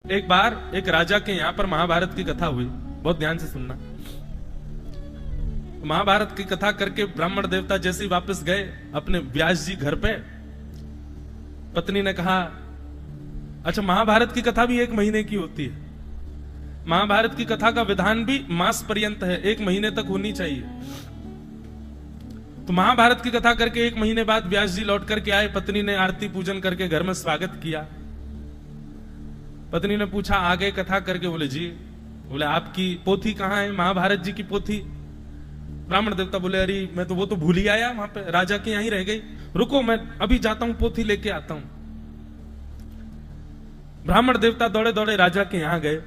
एक बार एक राजा के यहाँ पर महाभारत की कथा हुई, बहुत ध्यान से सुनना। महाभारत की कथा करके ब्राह्मण देवता जैसे ही वापस गए अपने व्यास जी घर पे, पत्नी ने कहा, अच्छा महाभारत की कथा भी 1 महीने की होती है, महाभारत की कथा का विधान भी मास पर्यंत है, 1 महीने तक होनी चाहिए। तो महाभारत की कथा करके 1 महीने बाद व्यास जी लौट करके आए, पत्नी ने आरती पूजन करके घर में स्वागत किया। पत्नी ने पूछा, आगे कथा करके? बोले जी। बोले आपकी पोथी कहाँ है, महाभारत जी की पोथी? ब्राह्मण देवता बोले, अरे मैं तो वो तो भूल ही आया, वहां पे राजा के यहीं रह गई, रुको मैं अभी जाता हूं, पोथी लेके आता हूं। ब्राह्मण देवता दौड़े दौड़े राजा के यहां गए।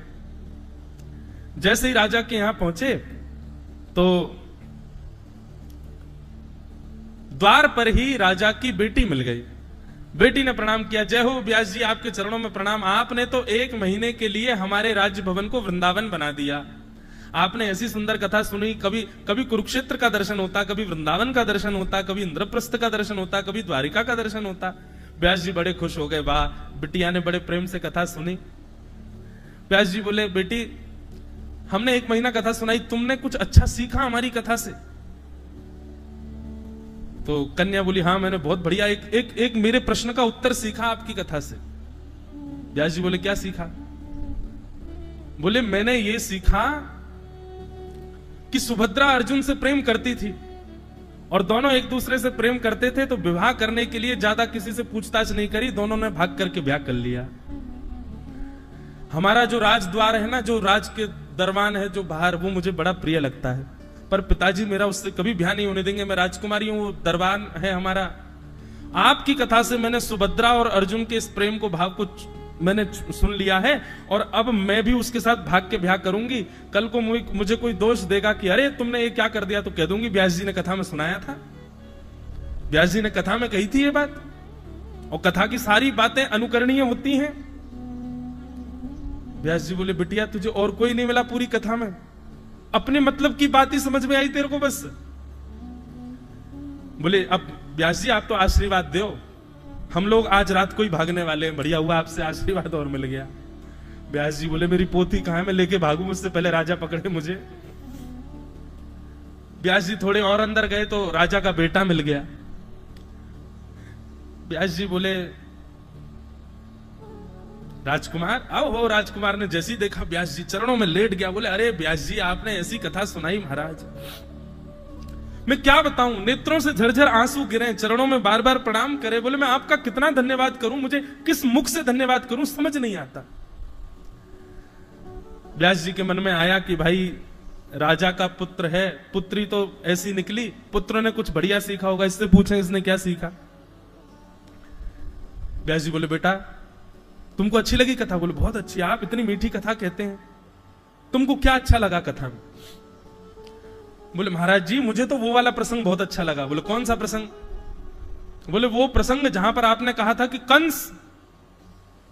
जैसे ही राजा के यहां पहुंचे तो द्वार पर ही राजा की बेटी मिल गई। बेटी ने प्रणाम किया, जय हो व्यास जी, आपके चरणों में प्रणाम। आपने तो 1 महीने के लिए हमारे राज्य भवन को वृंदावन बना दिया। आपने ऐसी सुंदर कथा सुनी, कभी कभी कुरुक्षेत्र का दर्शन होता, कभी वृंदावन का दर्शन होता, कभी इंद्रप्रस्थ का दर्शन होता, कभी द्वारिका का दर्शन होता। व्यास जी बड़े खुश हो गए, वाह, बिटिया ने बड़े प्रेम से कथा सुनी। व्यास जी बोले, बेटी हमने 1 महीना कथा सुनाई, तुमने कुछ अच्छा सीखा हमारी कथा से? तो कन्या बोली, हाँ मैंने बहुत बढ़िया एक मेरे प्रश्न का उत्तर सीखा आपकी कथा से। व्यास जी बोले, क्या सीखा? बोले, मैंने ये सीखा कि सुभद्रा अर्जुन से प्रेम करती थी और दोनों एक दूसरे से प्रेम करते थे, तो विवाह करने के लिए ज्यादा किसी से पूछताछ नहीं करी, दोनों ने भाग करके ब्याह कर लिया। हमारा जो राजद्वार है ना, जो राज के दरबान है जो बाहर, वो मुझे बड़ा प्रिय लगता है, पर पिताजी मेरा उससे कभी ब्याह नहीं होने देंगे। मैं राजकुमारी हूं, वो दरबान है हमारा। आपकी कथा से मैंने सुभद्रा और अर्जुन के इस प्रेम को, भाव को मैंने सुन लिया है, और अब मैं भी उसके साथ भाग के ब्याह करूंगी। कल को मुझे कोई दोष देगा कि अरे तुमने ये क्या कर दिया, तो कह दूंगी व्यास जी ने कथा में सुनाया था, व्यास जी ने कथा में कही थी ये बात। और कथा की सारी बातें अनुकरणीय होती हैं। व्यास जी बोले, बिटिया तुझे और कोई नहीं मिला पूरी कथा में? अपने मतलब की बात ही समझ में आई तेरे को बस? बोले, अब व्यास जी आप तो आशीर्वाद दो, हम लोग आज रात को ही भागने वाले हैं, बढ़िया हुआ आपसे आशीर्वाद और मिल गया। व्यास जी बोले, मेरी पोथी कहां है, मैं लेके भागू, मुझसे पहले राजा पकड़े मुझे। व्यास जी थोड़े और अंदर गए तो राजा का बेटा मिल गया। व्यास जी बोले, राजकुमार आओ हो। राजकुमार ने जैसे ही देखा व्यास जी, चरणों में लेट गया। बोले, अरे व्यास जी आपने ऐसी कथा सुनाई महाराज, मैं क्या बताऊं, नेत्रों से झरझर आंसू गिरे, चरणों में बार बार प्रणाम करे। बोले, मैं आपका कितना धन्यवाद करूं, मुझे किस मुख से धन्यवाद करूं, समझ नहीं आता। व्यास जी के मन में आया कि भाई राजा का पुत्र है, पुत्री तो ऐसी निकली, पुत्र ने कुछ बढ़िया सीखा होगा, इससे पूछें इसने क्या सीखा। व्यास जी बोले, बेटा तुमको अच्छी लगी कथा? बोले, बहुत अच्छी, आप इतनी मीठी कथा कहते हैं, तुमको क्या अच्छा लगा कथा में? बोले, महाराज जी मुझे तो वो वाला प्रसंग बहुत अच्छा लगा। बोले, कौन सा प्रसंग? बोले, वो प्रसंग जहां पर आपने कहा था कि कंस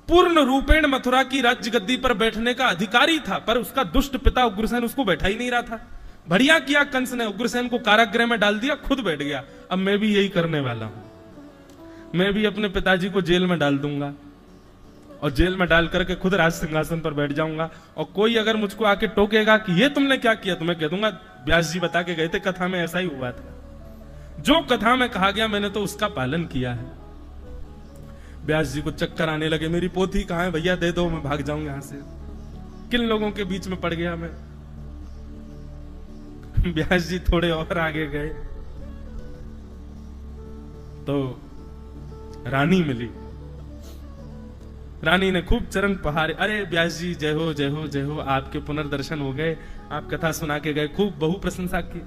पूर्ण रूपेण मथुरा की राज्य गद्दी पर बैठने का अधिकारी था, पर उसका दुष्ट पिता उग्रसेन उसको बैठा ही नहीं रहा था। बढ़िया किया कंस ने, उग्रसेन को कारागृह में डाल दिया, खुद बैठ गया। अब मैं भी यही करने वाला हूं, मैं भी अपने पिताजी को जेल में डाल दूंगा और जेल में डाल करके खुद राज सिंहासन पर बैठ जाऊंगा। और कोई अगर मुझको आके टोकेगा कि ये तुमने क्या किया, तो मैं कह दूंगा व्यास जी बता के गए थे, कथा में ऐसा ही हुआ था, जो कथा में कहा गया मैंने तो उसका पालन किया है। व्यास जी को चक्कर आने लगे, मेरी पोथी कहां है भैया, दे दो, मैं भाग जाऊं यहां से, किन लोगों के बीच में पड़ गया मैं। व्यास जी थोड़े और आगे गए तो रानी मिली। रानी ने खूब चरण पहाड़े, अरे व्यास जी जय हो जय हो जय हो, आपके पुनर्दर्शन हो गए, आप कथा सुना के गए, खूब बहु प्रशंसा की।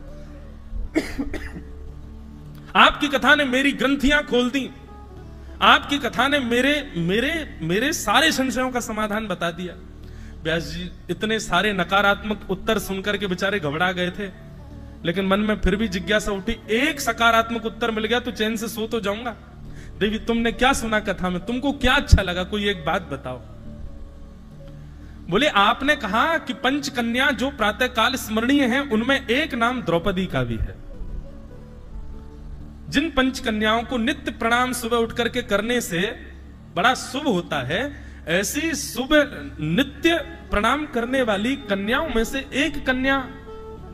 आपकी कथा ने मेरी ग्रंथियां खोल दी, आपकी कथा ने मेरे मेरे मेरे सारे संशयों का समाधान बता दिया। व्यास जी इतने सारे नकारात्मक उत्तर सुनकर के बेचारे घबरा गए थे, लेकिन मन में फिर भी जिज्ञासा उठी, एक सकारात्मक उत्तर मिल गया तो चैन से सो तो जाऊंगा। देवी तुमने क्या सुना कथा में, तुमको क्या अच्छा लगा, कोई एक बात बताओ। बोले, आपने कहा कि 5 कन्या जो प्रातः काल स्मरणीय हैं, उनमें एक नाम द्रौपदी का भी है। जिन पंचकन्याओं को नित्य प्रणाम सुबह उठ करके करने से बड़ा शुभ होता है, ऐसी सुबह नित्य प्रणाम करने वाली कन्याओं में से एक कन्या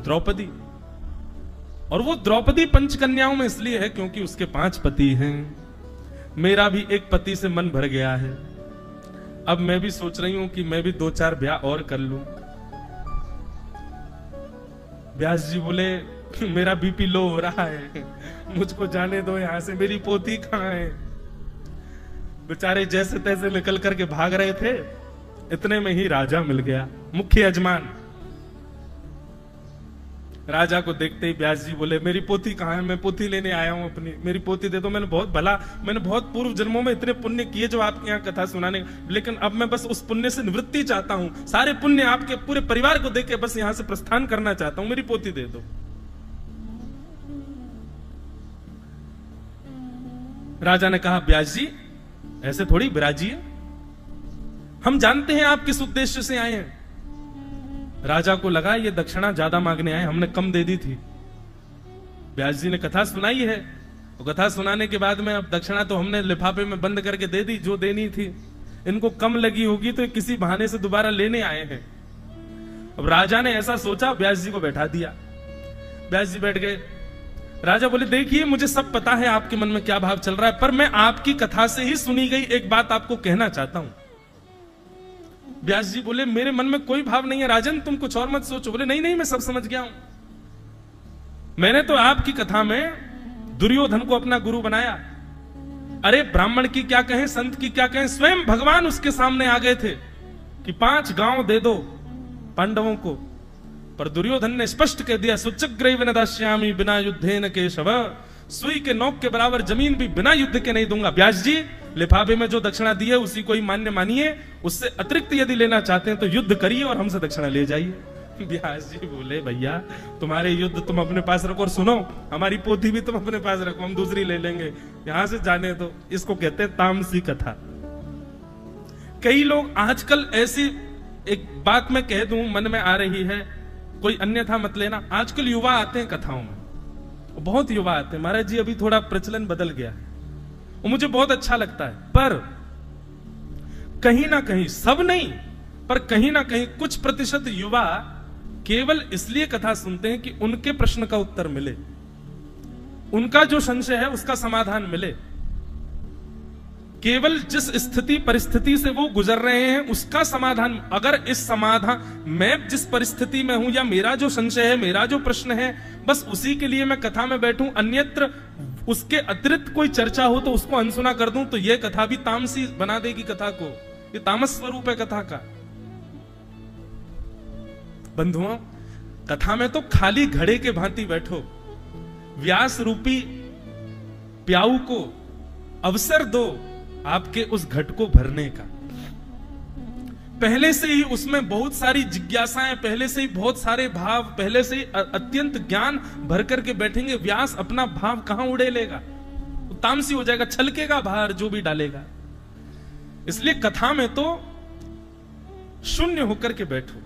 द्रौपदी। और वो द्रौपदी पंचकन्याओं में इसलिए है क्योंकि उसके 5 पति हैं। मेरा भी एक पति से मन भर गया है, अब मैं भी सोच रही हूं कि मैं भी 2-4 ब्याह और कर लूं। व्यास जी बोले मेरा बीपी लो हो रहा है, मुझको जाने दो यहां से, मेरी पोती कहां है। बेचारे जैसे तैसे निकल करके भाग रहे थे, इतने में ही राजा मिल गया, मुख्य यजमान। राजा को देखते ही व्यास जी बोले मेरी पोती कहां है, मैं पोती लेने आया हूं अपनी, मेरी पोती दे दो। मैंने बहुत पूर्व जन्मों में इतने पुण्य किए जो आपके यहाँ कथा सुनाने, लेकिन अब मैं बस उस पुण्य से निवृत्ति चाहता हूं, सारे पुण्य आपके पूरे परिवार को देके बस यहां से प्रस्थान करना चाहता हूं, मेरी पोती दे दो। राजा ने कहा व्यास जी ऐसे थोड़ी विराजिए, हम जानते हैं आप किस उद्देश्य से आए हैं। राजा को लगा ये दक्षिणा ज्यादा मांगने आए, हमने कम दे दी थी। व्यास जी ने कथा सुनाई है, तो कथा सुनाने के बाद में अब दक्षिणा तो हमने लिफाफे में बंद करके दे दी जो देनी थी। इनको कम लगी होगी तो किसी बहाने से दोबारा लेने आए हैं। अब राजा ने ऐसा सोचा, व्यास जी को बैठा दिया। व्यास जी बैठ गए। राजा बोले देखिए मुझे सब पता है आपके मन में क्या भाव चल रहा है, पर मैं आपकी कथा से ही सुनी गई एक बात आपको कहना चाहता हूं। व्यास जी बोले मेरे मन में कोई भाव नहीं है राजन, तुम कुछ और मत सोचो। बोले नहीं नहीं मैं सब समझ गया हूं, मैंने तो आपकी कथा में दुर्योधन को अपना गुरु बनाया। अरे ब्राह्मण की क्या कहें, संत की क्या कहें, स्वयं भगवान उसके सामने आ गए थे कि 5 गांव दे दो पांडवों को, पर दुर्योधन ने स्पष्ट कह दिया सुचग्रैव न दास्यामि बिना युद्धेन केशव, सुई के नोक के बराबर जमीन भी बिना युद्ध के नहीं दूंगा। व्यास जी लिफाफे में जो दक्षिणा दी है उसी को ही मान्य मानिए, उससे अतिरिक्त यदि लेना चाहते हैं तो युद्ध करिए और हमसे दक्षिणा ले जाइए। व्यास जी बोले भैया तुम्हारे युद्ध तुम अपने पास रखो, और सुनो हमारी पोथी भी तुम अपने पास रखो, हम दूसरी ले लेंगे, यहां से जाने दो। इसको कहते हैं तामसी कथा। कई लोग आजकल ऐसी एक बात मैं कह दूं मन में आ रही है, कोई अन्यथा मत लेना। आजकल युवा आते हैं कथाओं में, बहुत युवा आते हैं। महाराज जी अभी थोड़ा प्रचलन बदल गया है, वो मुझे बहुत अच्छा लगता है, पर कहीं ना कहीं, सब नहीं पर कहीं ना कहीं कुछ प्रतिशत युवा केवल इसलिए कथा सुनते हैं कि उनके प्रश्न का उत्तर मिले, उनका जो संशय है उसका समाधान मिले। केवल जिस स्थिति परिस्थिति से वो गुजर रहे हैं उसका समाधान, अगर इस समाधान, मैं जिस परिस्थिति में हूं या मेरा जो संशय है, मेरा जो प्रश्न है, बस उसी के लिए मैं कथा में बैठूं, अन्यत्र उसके अतिरिक्त कोई चर्चा हो तो उसको अनसुना कर दूं, तो यह कथा भी तामसी बना देगी कथा को। ये तामस स्वरूप है कथा का। बंधुओं कथा में तो खाली घड़े के भांति बैठो, व्यास रूपी प्याऊ को अवसर दो आपके उस घट को भरने का। पहले से ही उसमें बहुत सारी जिज्ञासाएं, पहले से ही बहुत सारे भाव, पहले से ही अत्यंत ज्ञान भर करके बैठेंगे। व्यास अपना भाव कहां उड़े लेगा, तामसी हो जाएगा, छलकेगा बाहर जो भी डालेगा। इसलिए कथा में तो शून्य होकर के बैठो,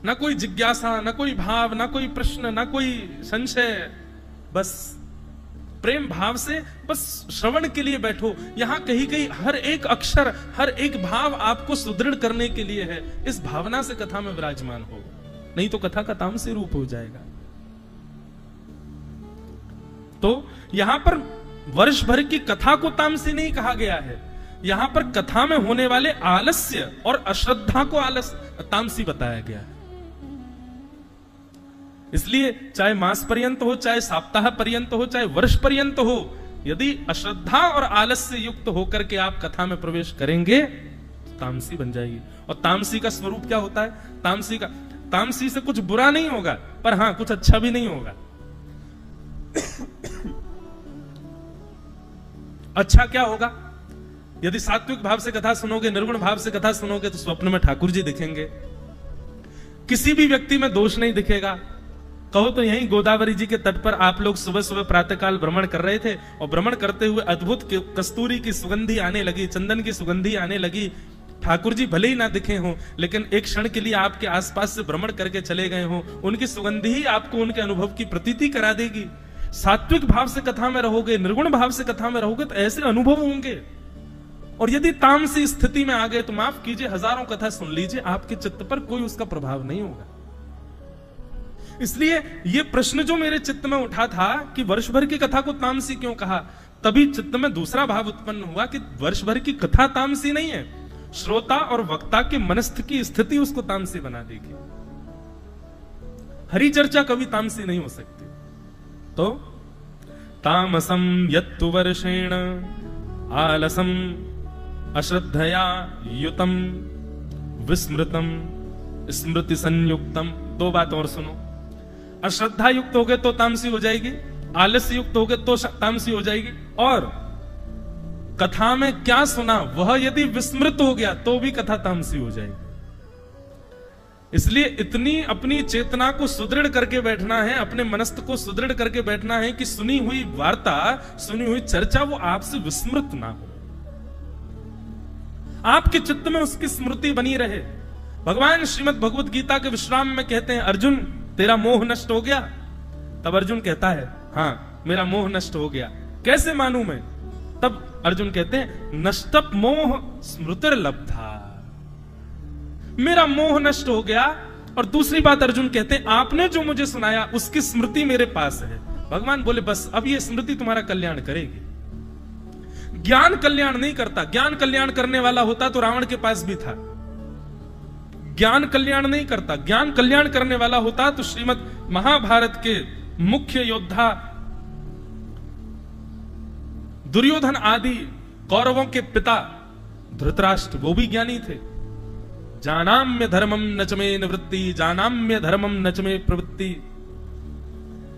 ना कोई जिज्ञासा, ना कोई भाव, ना कोई प्रश्न, ना कोई संशय, बस प्रेम भाव से बस श्रवण के लिए बैठो। यहां कहीं कहीं हर एक अक्षर, हर एक भाव आपको सुदृढ़ करने के लिए है। इस भावना से कथा में विराजमान हो, नहीं तो कथा का तामसी रूप हो जाएगा। तो यहां पर वर्ष भर की कथा को तामसी नहीं कहा गया है, यहां पर कथा में होने वाले आलस्य और अश्रद्धा को तामसी बताया गया है। इसलिए चाहे मास पर्यंत हो, चाहे सप्ताह पर्यंत हो, चाहे वर्ष पर्यंत हो, यदि अश्रद्धा और आलस्य युक्त होकर के आप कथा में प्रवेश करेंगे तो तामसी बन जाएगी। और तामसी का स्वरूप क्या होता है? तामसी से कुछ बुरा नहीं होगा, पर हां कुछ अच्छा भी नहीं होगा। अच्छा क्या होगा? यदि सात्विक भाव से कथा सुनोगे, निर्गुण भाव से कथा सुनोगे, तो स्वप्न में ठाकुर जी दिखेंगे, किसी भी व्यक्ति में दोष नहीं दिखेगा। कहो तो यहीं गोदावरी जी के तट पर आप लोग सुबह सुबह प्रातःकाल भ्रमण कर रहे थे, और भ्रमण करते हुए अद्भुत कस्तूरी की सुगंधी आने लगी, चंदन की सुगंधी आने लगी। ठाकुर जी भले ही ना दिखे हों, लेकिन एक क्षण के लिए आपके आसपास से भ्रमण करके चले गए हों, उनकी सुगंधी ही आपको उनके अनुभव की प्रतीति करा देगी। सात्विक भाव से कथा में रहोगे, निर्गुण भाव से कथा में रहोगे तो ऐसे अनुभव होंगे। और यदि तामसी स्थिति में आ गए तो माफ कीजिए, हजारों कथा सुन लीजिए, आपके चित्त पर कोई उसका प्रभाव नहीं होगा। इसलिए ये प्रश्न जो मेरे चित्त में उठा था कि वर्ष भर की कथा को तामसी क्यों कहा, तभी चित्त में दूसरा भाव उत्पन्न हुआ कि वर्ष भर की कथा तामसी नहीं है, श्रोता और वक्ता के मनस्थ की स्थिति उसको तामसी बना देगी। हरि चर्चा कभी तामसी नहीं हो सकती। तो तामसम यत्तु वर्षेण आलसम अश्रद्धया युतम विस्मृतम स्मृति संयुक्तम। दो बात और सुनो, अश्रद्धा युक्त हो गए तो तामसी हो जाएगी, आलस्य युक्त हो गए तो तामसी हो जाएगी, और कथा में क्या सुना वह यदि विस्मृत हो गया तो भी कथा तामसी हो जाएगी। इसलिए इतनी अपनी चेतना को सुदृढ़ करके बैठना है, अपने मनस्थ को सुदृढ़ करके बैठना है कि सुनी हुई वार्ता, सुनी हुई चर्चा वो आपसे विस्मृत ना हो, आपके चित्त में उसकी स्मृति बनी रहे। भगवान श्रीमद् भगवत गीता के विश्राम में कहते हैं, अर्जुन तेरा मोह नष्ट हो गया? तब अर्जुन कहता है, हाँ मेरा मोह नष्ट हो गया। कैसे मानूं मैं? तब अर्जुन कहते हैं, नष्टप मोह स्मृतिर्लब्धा, मेरा मोह नष्ट हो गया। और दूसरी बात अर्जुन कहते हैं, आपने जो मुझे सुनाया उसकी स्मृति मेरे पास है। भगवान बोले बस अब ये स्मृति तुम्हारा कल्याण करेगी। ज्ञान कल्याण नहीं करता, ज्ञान कल्याण करने वाला होता तो रावण के पास भी था। ज्ञान कल्याण नहीं करता, ज्ञान कल्याण करने वाला होता तो श्रीमद् महाभारत के मुख्य योद्धा दुर्योधन आदि कौरवों के पिता धृतराष्ट्र, वो भी ज्ञानी थे। जानाम्य धर्मम नचमे निवृत्ति, जानाम्य धर्मम नचमे प्रवृत्ति।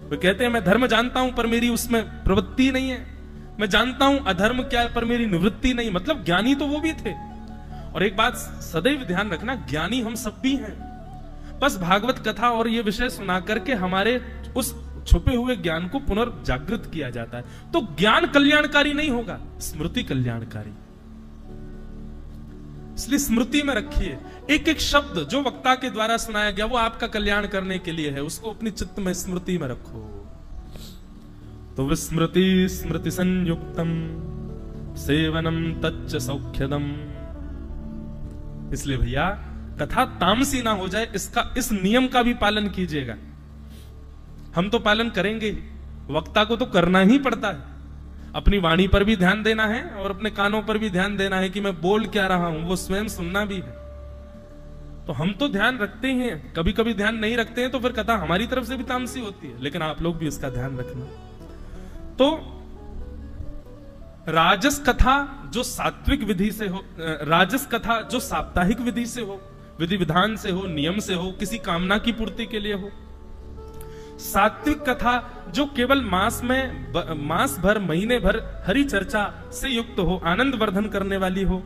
वे कहते हैं मैं धर्म जानता हूं पर मेरी उसमें प्रवृत्ति नहीं है, मैं जानता हूं अधर्म क्या है पर मेरी निवृत्ति नहीं। मतलब ज्ञानी तो वो भी थे। और एक बात सदैव ध्यान रखना, ज्ञानी हम सब भी हैं, बस भागवत कथा और ये विषय सुना करके हमारे उस छुपे हुए ज्ञान को पुनर्जागृत किया जाता है। तो ज्ञान कल्याणकारी नहीं होगा, स्मृति कल्याणकारी। इसलिए स्मृति में रखिए, एक एक शब्द जो वक्ता के द्वारा सुनाया गया वो आपका कल्याण करने के लिए है, उसको अपनी चित्त में स्मृति में रखो। तो विस्मृति स्मृति संयुक्तम सेवनम तच्च सौख्यदम। इसलिए भैया कथा तामसी ना हो जाए, इस नियम का भी पालन कीजिएगा। हम तो पालन करेंगे ही, वक्ता को तो करना ही पड़ता है। अपनी वाणी पर भी ध्यान देना है और अपने कानों पर भी ध्यान देना है कि मैं बोल क्या रहा हूं, वो स्वयं सुनना भी है। तो हम तो ध्यान रखते हैं, कभी कभी ध्यान नहीं रखते हैं तो फिर कथा हमारी तरफ से भी तामसी होती है। लेकिन आप लोग भी इसका ध्यान रखना। तो राजस कथा जो सात्विक विधि से हो, राजस कथा जो साप्ताहिक विधि से हो, विधि विधान से हो, नियम से हो, किसी कामना की पूर्ति के लिए हो। सात्विक कथा जो केवल मास भर महीने भर हरि चर्चा से युक्त हो, आनंद वर्धन करने वाली हो।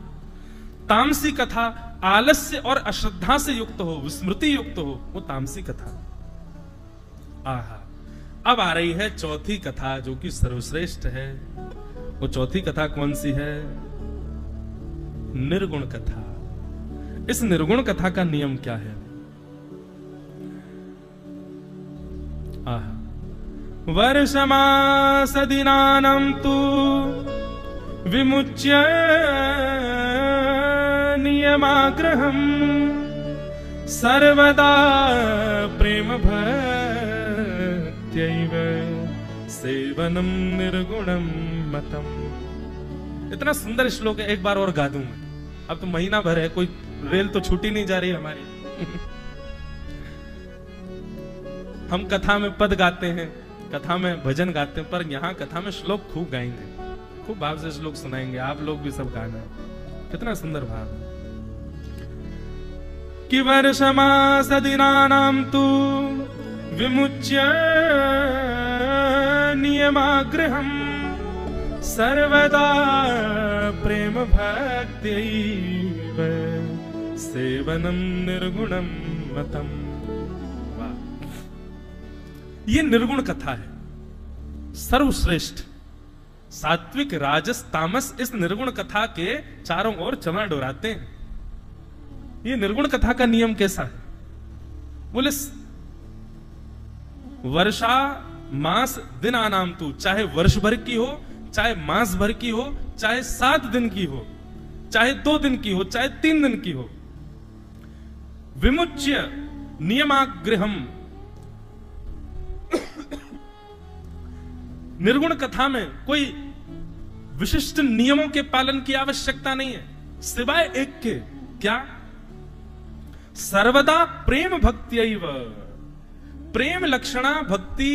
तामसी कथा आलस्य और अश्रद्धा से युक्त हो, विस्मृति युक्त हो, वो तामसी कथा। आहा, अब आ रही है चौथी कथा जो कि सर्वश्रेष्ठ है। वो चौथी कथा कौन सी है? निर्गुण कथा। इस निर्गुण कथा का नियम क्या है? वर्षमास दिनानां तु विमुच्य नियमाग्रहम् सर्वदा प्रेम भक्त्यैव सेवनम निर्गुणम मतम। इतना सुंदर श्लोक है, एक बार और गा दूं मैं। अब तो महीना भर है, कोई रेल तो छूटी नहीं जा रही हमारी। हम कथा में पद गाते हैं, कथा में भजन गाते हैं, पर यहाँ कथा में श्लोक खूब गाएंगे, खूब भाव से श्लोक सुनाएंगे। आप लोग भी सब गाना। कितना सुंदर भाव। कि वर्षमास दिनानां तु विमुच्य नियमाग्रहम् सर्वदा प्रेम भक्त्यैव सेवनम निर्गुणम मतम। ये निर्गुण कथा है, सर्वश्रेष्ठ। सात्विक राजस तामस इस निर्गुण कथा के चारों ओर चमर डोराते हैं। ये निर्गुण कथा का नियम कैसा है? बोले वर्षा मास दिन आनाम तू, चाहे वर्ष भर की हो, चाहे मास भर की हो, चाहे 7 दिन की हो, चाहे 2 दिन की हो, चाहे 3 दिन की हो, विमुच्य नियमाग्रहम। निर्गुण कथा में कोई विशिष्ट नियमों के पालन की आवश्यकता नहीं है, सिवाय एक के, क्या? सर्वदा प्रेम भक्त्यैव। प्रेम लक्षणा भक्ति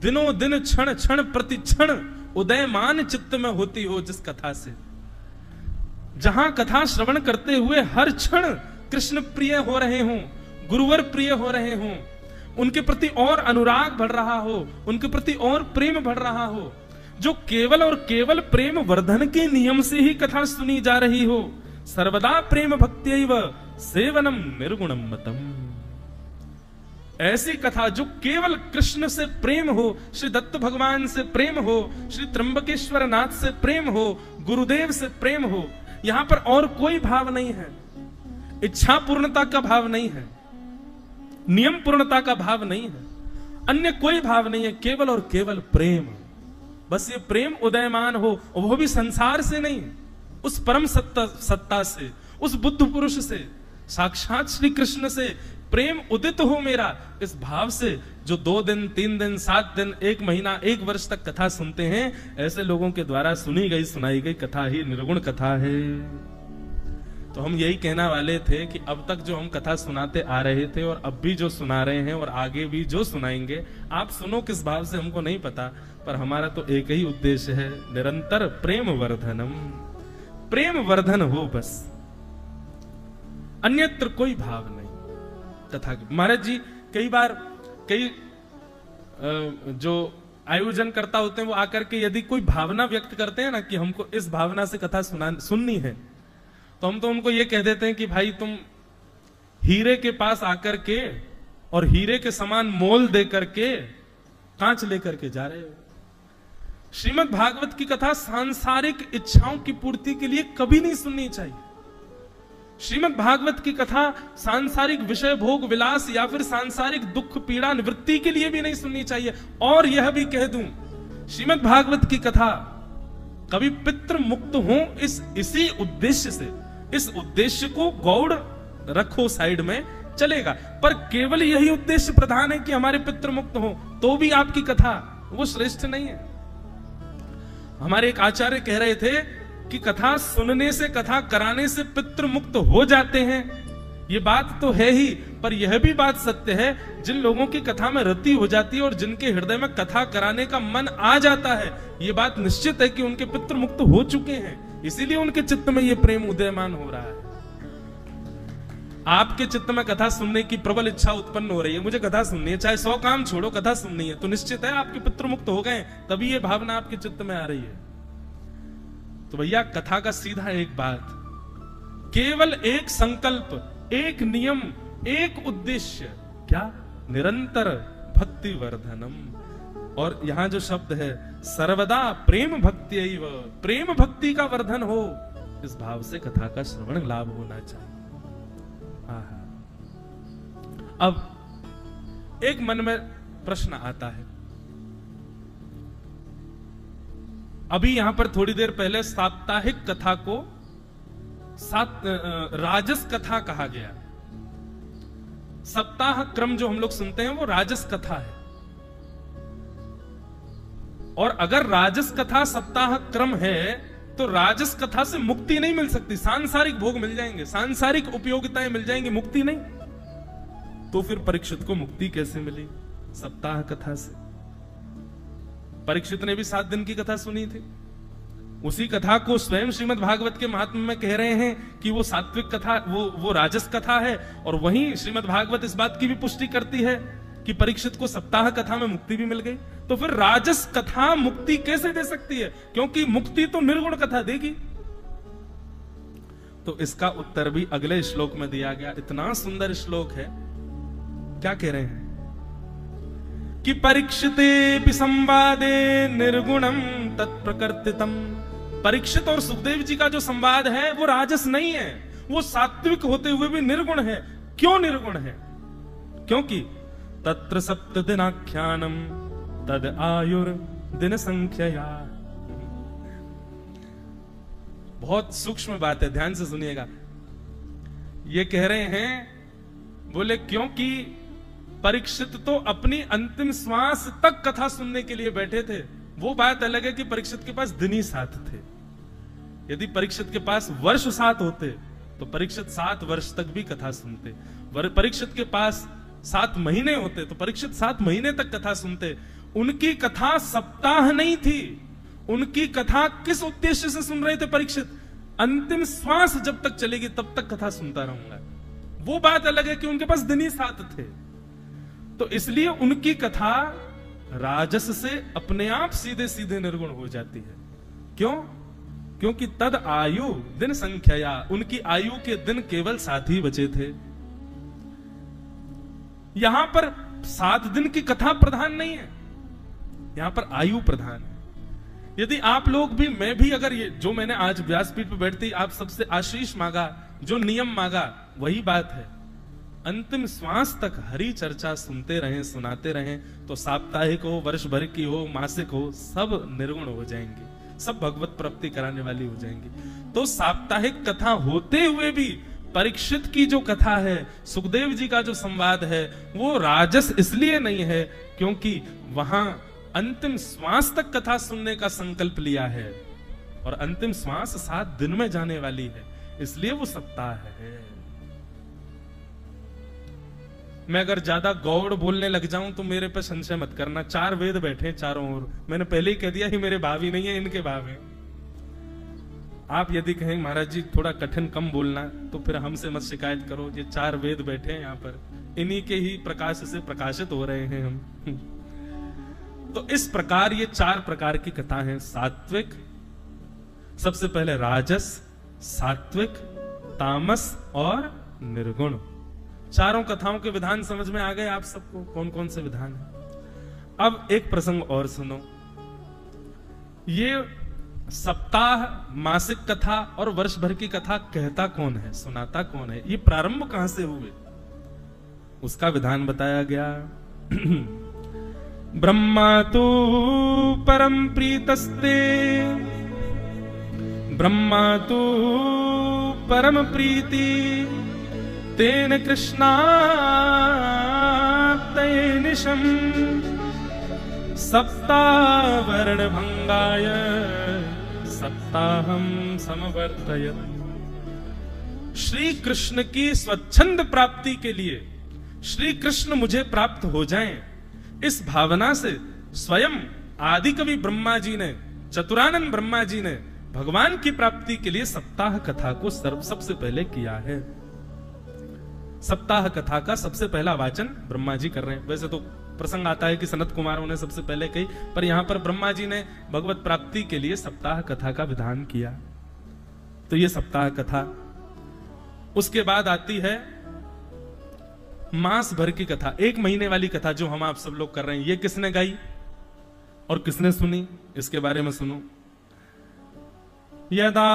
दिनों दिन क्षण क्षण प्रति क्षण उदयमान चित्त में होती हो जिस कथा से, जहां कथा श्रवण करते हुए हर क्षण कृष्ण प्रिय हो रहे हों, गुरुवर प्रिय हो रहे हों, उनके प्रति और अनुराग बढ़ रहा हो, उनके प्रति और प्रेम बढ़ रहा हो, जो केवल और केवल प्रेम वर्धन के नियम से ही कथा सुनी जा रही हो। सर्वदा प्रेम भक्त्यैव सेवनम निर्गुणम मतम। ऐसी कथा जो केवल कृष्ण से प्रेम हो, श्री दत्त भगवान से प्रेम हो, श्री त्र्यंबकेश्वर नाथ से प्रेम हो, गुरुदेव से प्रेम हो, यहां पर और कोई भाव नहीं है, इच्छा पूर्णता का भाव नहीं है, नियम पूर्णता का भाव नहीं है, अन्य कोई भाव नहीं है, केवल और केवल प्रेम। बस ये प्रेम उदयमान हो, और वो भी संसार से नहीं, उस परम सत्ता से, उस बुद्ध पुरुष से, साक्षात श्री कृष्ण से प्रेम उदित हो मेरा, इस भाव से जो 2 दिन 3 दिन 7 दिन 1 महीना 1 वर्ष तक कथा सुनते हैं, ऐसे लोगों के द्वारा सुनी गई सुनाई गई कथा ही निर्गुण कथा है। तो हम यही कहना वाले थे कि अब तक जो हम कथा सुनाते आ रहे थे और अब भी जो सुना रहे हैं और आगे भी जो सुनाएंगे, आप सुनो किस भाव से हमको नहीं पता, पर हमारा तो एक ही उद्देश्य है, निरंतर प्रेम वर्धनम। प्रेम वर्धन हो बस, अन्यत्र कोई भाव नहीं। तथा महाराज जी कई बार कई जो आयोजन करता होते हैं वो आकर के यदि कोई भावना व्यक्त करते हैं ना कि हमको इस भावना से कथा सुननी है, तो हम तो उनको ये कह देते हैं कि भाई तुम हीरे के पास आकर के और हीरे के समान मोल दे करके कांच लेकर के जा रहे हो। श्रीमद् भागवत की कथा सांसारिक इच्छाओं की पूर्ति के लिए कभी नहीं सुननी चाहिए। श्रीमद् भागवत की कथा सांसारिक विषय भोग विलास या फिर सांसारिक दुख पीड़ा निवृत्ति के लिए भी नहीं सुननी चाहिए। और यह भी कह दूं, श्रीमद् भागवत की कथा कभी पितृ मुक्त हो इसी उद्देश्य से, इस उद्देश्य को गौड़ रखो साइड में चलेगा, पर केवल यही उद्देश्य प्रधान है कि हमारे पितृ मुक्त हो, तो भी आपकी कथा वो श्रेष्ठ नहीं है। हमारे एक आचार्य कह रहे थे कि कथा सुनने से, कथा कराने से पितृ मुक्त हो जाते हैं। ये बात तो है ही, पर यह भी बात सत्य है, जिन लोगों की कथा में रति हो जाती है और जिनके हृदय में कथा कराने का मन आ जाता है, ये बात निश्चित है कि उनके पितृ मुक्त हो चुके हैं, इसीलिए उनके चित्त में ये प्रेम उदयमान हो रहा है। आपके चित्त में कथा सुनने की प्रबल इच्छा उत्पन्न हो रही है, मुझे कथा सुननी है, चाहे 100 काम छोड़ो कथा सुननी है, तो निश्चित है आपके पितृ मुक्त हो गए, तभी ये भावना आपके चित्त में आ रही है। तो भैया कथा का सीधा एक बात, केवल एक संकल्प, एक नियम, एक उद्देश्य, क्या? निरंतर भक्ति वर्धनम। और यहां जो शब्द है सर्वदा प्रेम भक्त्यैव, प्रेम भक्ति का वर्धन हो, इस भाव से कथा का श्रवण लाभ होना चाहिए। अब एक मन में प्रश्न आता है, अभी यहां पर थोड़ी देर पहले साप्ताहिक कथा को राजस कथा कहा गया। सप्ताह क्रम जो हम लोग सुनते हैं वो राजस कथा है, और अगर राजस कथा सप्ताह क्रम है तो राजस कथा से मुक्ति नहीं मिल सकती, सांसारिक भोग मिल जाएंगे, सांसारिक उपयोगिताएं मिल जाएंगी, मुक्ति नहीं। तो फिर परीक्षित को मुक्ति कैसे मिली? सप्ताह कथा से। परीक्षित ने भी 7 दिन की कथा सुनी थी, उसी कथा को स्वयं श्रीमद् भागवत के महात्म्य में कह रहे हैं कि वो सात्विक कथा, वो राजस कथा है, और वहीं श्रीमद् भागवत इस बात की भी पुष्टि करती है कि परीक्षित को सप्ताह कथा में मुक्ति भी मिल गई। तो फिर राजस कथा मुक्ति कैसे दे सकती है? क्योंकि मुक्ति तो निर्गुण कथा देगी। तो इसका उत्तर भी अगले श्लोक में दिया गया, इतना सुंदर श्लोक है। क्या कह रहे हैं कि परीक्षिते संवादे निर्गुणम तत्प्रकृतितम। परीक्षित और सुखदेव जी का जो संवाद है वो राजस नहीं है, वो सात्विक होते हुए भी निर्गुण है। क्यों निर्गुण है? क्योंकि तत्र सप्तदिनाख्यानम तद आयुर दिन संख्यया। बहुत सूक्ष्म बात है, ध्यान से सुनिएगा। ये कह रहे हैं, बोले क्योंकि परीक्षित तो अपनी अंतिम श्वास तक कथा सुनने के लिए बैठे थे। वो बात अलग है कि परीक्षित के पास दिन ही 7 थे। यदि परीक्षित के पास वर्ष 7 होते तो परीक्षित 7 वर्ष तक भी कथा सुनते। परीक्षित के पास 7 महीने होते तो परीक्षित 7 महीने तक कथा सुनते। उनकी कथा सप्ताह नहीं थी। उनकी कथा किस उद्देश्य से सुन रहे थे परीक्षित? अंतिम श्वास जब तक चलेगी तब तक कथा सुनता रहूंगा। वो बात अलग है कि उनके पास दिन ही 7 थे। तो इसलिए उनकी कथा राजस से अपने आप सीधे सीधे निर्गुण हो जाती है। क्यों? क्योंकि तद आयु दिन संख्यया, उनकी आयु के दिन केवल 7 ही बचे थे। यहां पर 7 दिन की कथा प्रधान नहीं है, यहां पर आयु प्रधान है। यदि आप लोग भी, मैं भी, अगर ये जो मैंने आज व्यासपीठ पर बैठते ही आप सबसे आशीष मांगा, जो नियम मांगा, वही बात है। अंतिम श्वास तक हरि चर्चा सुनते रहें, सुनाते रहें, तो साप्ताहिक हो, वर्ष भर की हो, मासिक हो, सब निर्गुण हो जाएंगे, सब भगवत प्राप्ति कराने वाली हो जाएंगी। तो साप्ताहिक कथा होते हुए भी परीक्षित की जो कथा है, सुखदेव जी का जो संवाद है, वो राजस इसलिए नहीं है क्योंकि वहां अंतिम श्वास तक कथा सुनने का संकल्प लिया है, और अंतिम श्वास 7 दिन में जाने वाली है, इसलिए वो सप्ताह है। मैं अगर ज्यादा गौड़ बोलने लग जाऊं तो मेरे पे संशय मत करना। 4 वेद बैठे हैं चारों ओर। मैंने पहले ही कह दिया ही मेरे भावी नहीं है, इनके भाव है। आप यदि कहें महाराज जी थोड़ा कठिन कम बोलना, तो फिर हमसे मत शिकायत करो। ये 4 वेद बैठे हैं यहाँ पर, इन्हीं के ही प्रकाश से प्रकाशित हो रहे हैं हम। तो इस प्रकार ये 4 प्रकार की कथा है। सात्विक, सबसे पहले राजस, सात्विक, तामस और निर्गुण। चारों कथाओं के विधान समझ में आ गए आप सबको, कौन कौन से विधान है। अब एक प्रसंग और सुनो। ये सप्ताह, मासिक कथा और वर्ष भर की कथा कहता कौन है, सुनाता कौन है, ये प्रारंभ कहां से हुए, उसका विधान बताया गया। ब्रह्मा तो परम प्रीतस्ते, ब्रह्मा तो परम प्रीति, तेन कृष्णात्तये निशम् सप्तावर्ण भंगाय सप्ताहम समवर्तयत्। श्री कृष्ण की स्वच्छंद प्राप्ति के लिए, श्री कृष्ण मुझे प्राप्त हो जाएं, इस भावना से स्वयं आदि कवि ब्रह्मा जी ने, चतुरानंद ब्रह्मा जी ने भगवान की प्राप्ति के लिए सप्ताह कथा को सबसे पहले किया है। सप्ताह कथा का सबसे पहला वाचन ब्रह्मा जी कर रहे हैं। वैसे तो प्रसंग आता है कि सनत कुमारों ने सबसे पहले कही, पर यहां पर ब्रह्मा जी ने भगवत प्राप्ति के लिए सप्ताह कथा का विधान किया। तो ये सप्ताह कथा। उसके बाद आती है मास भर की कथा, 1 महीने वाली कथा जो हम आप सब लोग कर रहे हैं। ये किसने गाई और किसने सुनी, इसके बारे में सुनो। यदा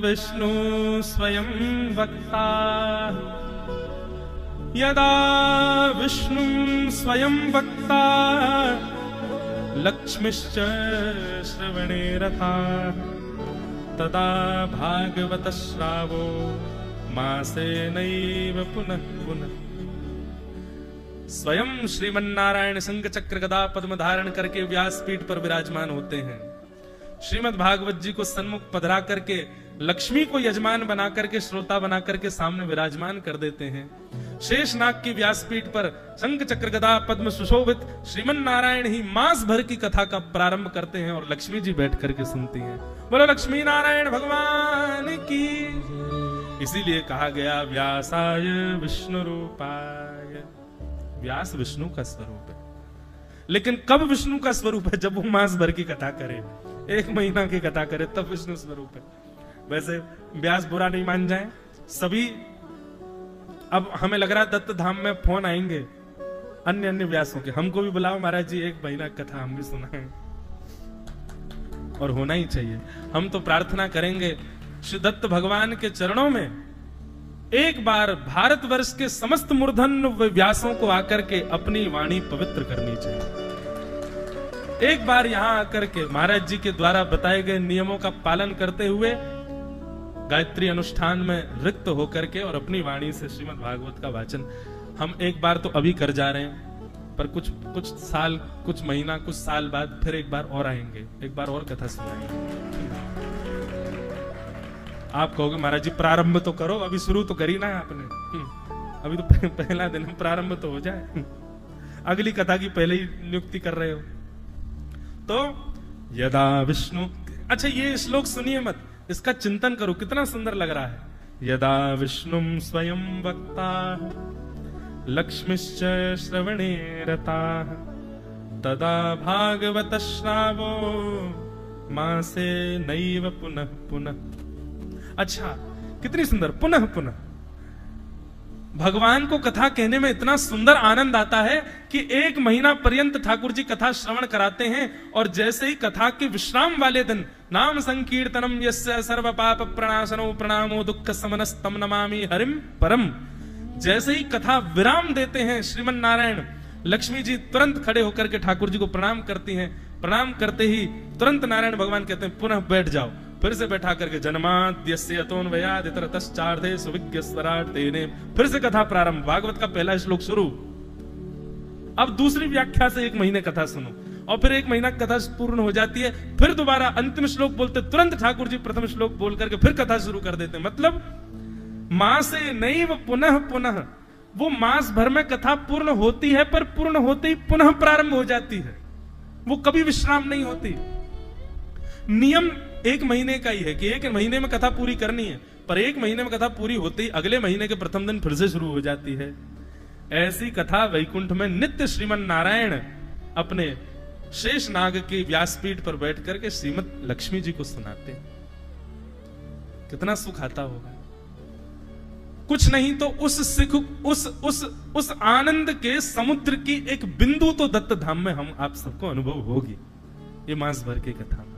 विष्णु स्वयं वक्ता, यदा विष्णु स्वयं वक्ता, लक्ष्मीश्च श्रवणे रता, तदा भागवत श्रावो मासे नैव पुनः पुनः। स्वयं श्रीमन्नारायण शंख चक्र गदा पद्म धारण करके व्यासपीठ पर विराजमान होते हैं। श्रीमद् भागवत जी को सन्मुख पधरा करके लक्ष्मी को यजमान बना करके, श्रोता बना करके सामने विराजमान कर देते हैं। शेषनाग की व्यासपीठ पर शंख चक्र गदा पद्म सुशोभित श्रीमन्नारायण ही मास भर की कथा का प्रारंभ करते हैं और लक्ष्मी जी बैठ करके सुनती हैं। बोलो लक्ष्मी नारायण भगवान की। इसीलिए कहा गया व्यासाय विष्णु रूपाय। व्यास विष्णु का स्वरूप है, लेकिन कब विष्णु का स्वरूप है? जब वो मास भर की कथा करे, 1 महीना की कथा करे, तब विष्णु स्वरूप है। वैसे व्यास बुरा नहीं मान जाए सभी। अब हमें लग रहा है दत्त धाम में फोन आएंगे अन्य अन्य व्यासों के, हमको भी बुलाओ महाराज जी, 1 महीना कथा हम भी सुनाएं। और होना ही चाहिए। हम तो प्रार्थना करेंगे श्री दत्त भगवान के चरणों में एक बार भारतवर्ष के समस्त मूर्धन्य व्यासों को आकर के अपनी वाणी पवित्र करनी चाहिए। एक बार यहां आकर के महाराज जी के द्वारा बताए गए नियमों का पालन करते हुए गायत्री अनुष्ठान में रिक्त होकर के और अपनी वाणी से श्रीमद् भागवत का वाचन हम एक बार तो अभी कर जा रहे हैं, पर कुछ साल, कुछ महीना, कुछ साल बाद फिर एक बार और आएंगे, एक बार और कथा सुनाएंगे। आप कहोगे महाराज जी प्रारंभ तो करो, अभी शुरू तो करी ना है आपने, अभी तो पहला दिन है, प्रारंभ तो हो जाए। अगली कथा की पहले ही नियुक्ति कर रहे हो। तो यदा विष्णु, अच्छा ये श्लोक सुनिए मत, इसका चिंतन करो, कितना सुंदर लग रहा है। यदा विष्णुम स्वयं वक्ता लक्ष्मीश्च श्रवणे रताः तदा भागवत श्रावो मासे नैव पुनः पुनः। अच्छा कितनी सुंदर, पुनः पुनः। भगवान को कथा कहने में इतना सुंदर आनंद आता है कि 1 महीना पर्यंत ठाकुर जी कथा श्रवण कराते हैं, और जैसे ही कथा के विश्राम वाले दिन नाम संकीर्तनम यस्य सर्व पाप प्रणाशनो प्रणामो दुख समनस्तम नमामि हरिम परम, जैसे ही कथा विराम देते हैं श्रीमन नारायण, लक्ष्मी जी तुरंत खड़े होकर के ठाकुर जी को प्रणाम करती हैं। प्रणाम करते ही तुरंत नारायण भगवान कहते हैं पुनः बैठ जाओ। फिर से बैठा करके जन्माद्यस्य यतोन्वयाद् इतरतश्चार्धे सुविज्ञ स्वराट् तेने, फिर से कथा प्रारंभ, भागवत का पहला श्लोक शुरू। अब दूसरी व्याख्या से 1 महीने कथा सुनो, और फिर 1 महीना कथा पूर्ण हो जाती है, फिर दोबारा अंतिम श्लोक बोलते तुरंत ठाकुर जी प्रथम श्लोक बोल करके फिर कथा शुरू कर देते हैं। मतलब मासे नैव पुनः पुनः, वो मास भर में कथा पूर्ण होती है, पर पूर्ण होते ही पुनः प्रारंभ हो जाती है, वो कभी विश्राम नहीं होती। नियम 1 महीने का ही है कि 1 महीने में कथा पूरी करनी है, पर 1 महीने में कथा पूरी होते ही अगले महीने के प्रथम दिन फिर से शुरू हो जाती है। ऐसी कथा वैकुंठ में नित्य श्रीमन नारायण अपने शेष नाग के व्यासपीठ पर बैठ करके श्रीमद लक्ष्मी जी को सुनाते हैं। कितना सुख आता होगा। कुछ नहीं तो उस आनंद के समुद्र की एक बिंदु तो दत्त धाम में हम आप सबको अनुभव होगी, ये मास भर की कथा में।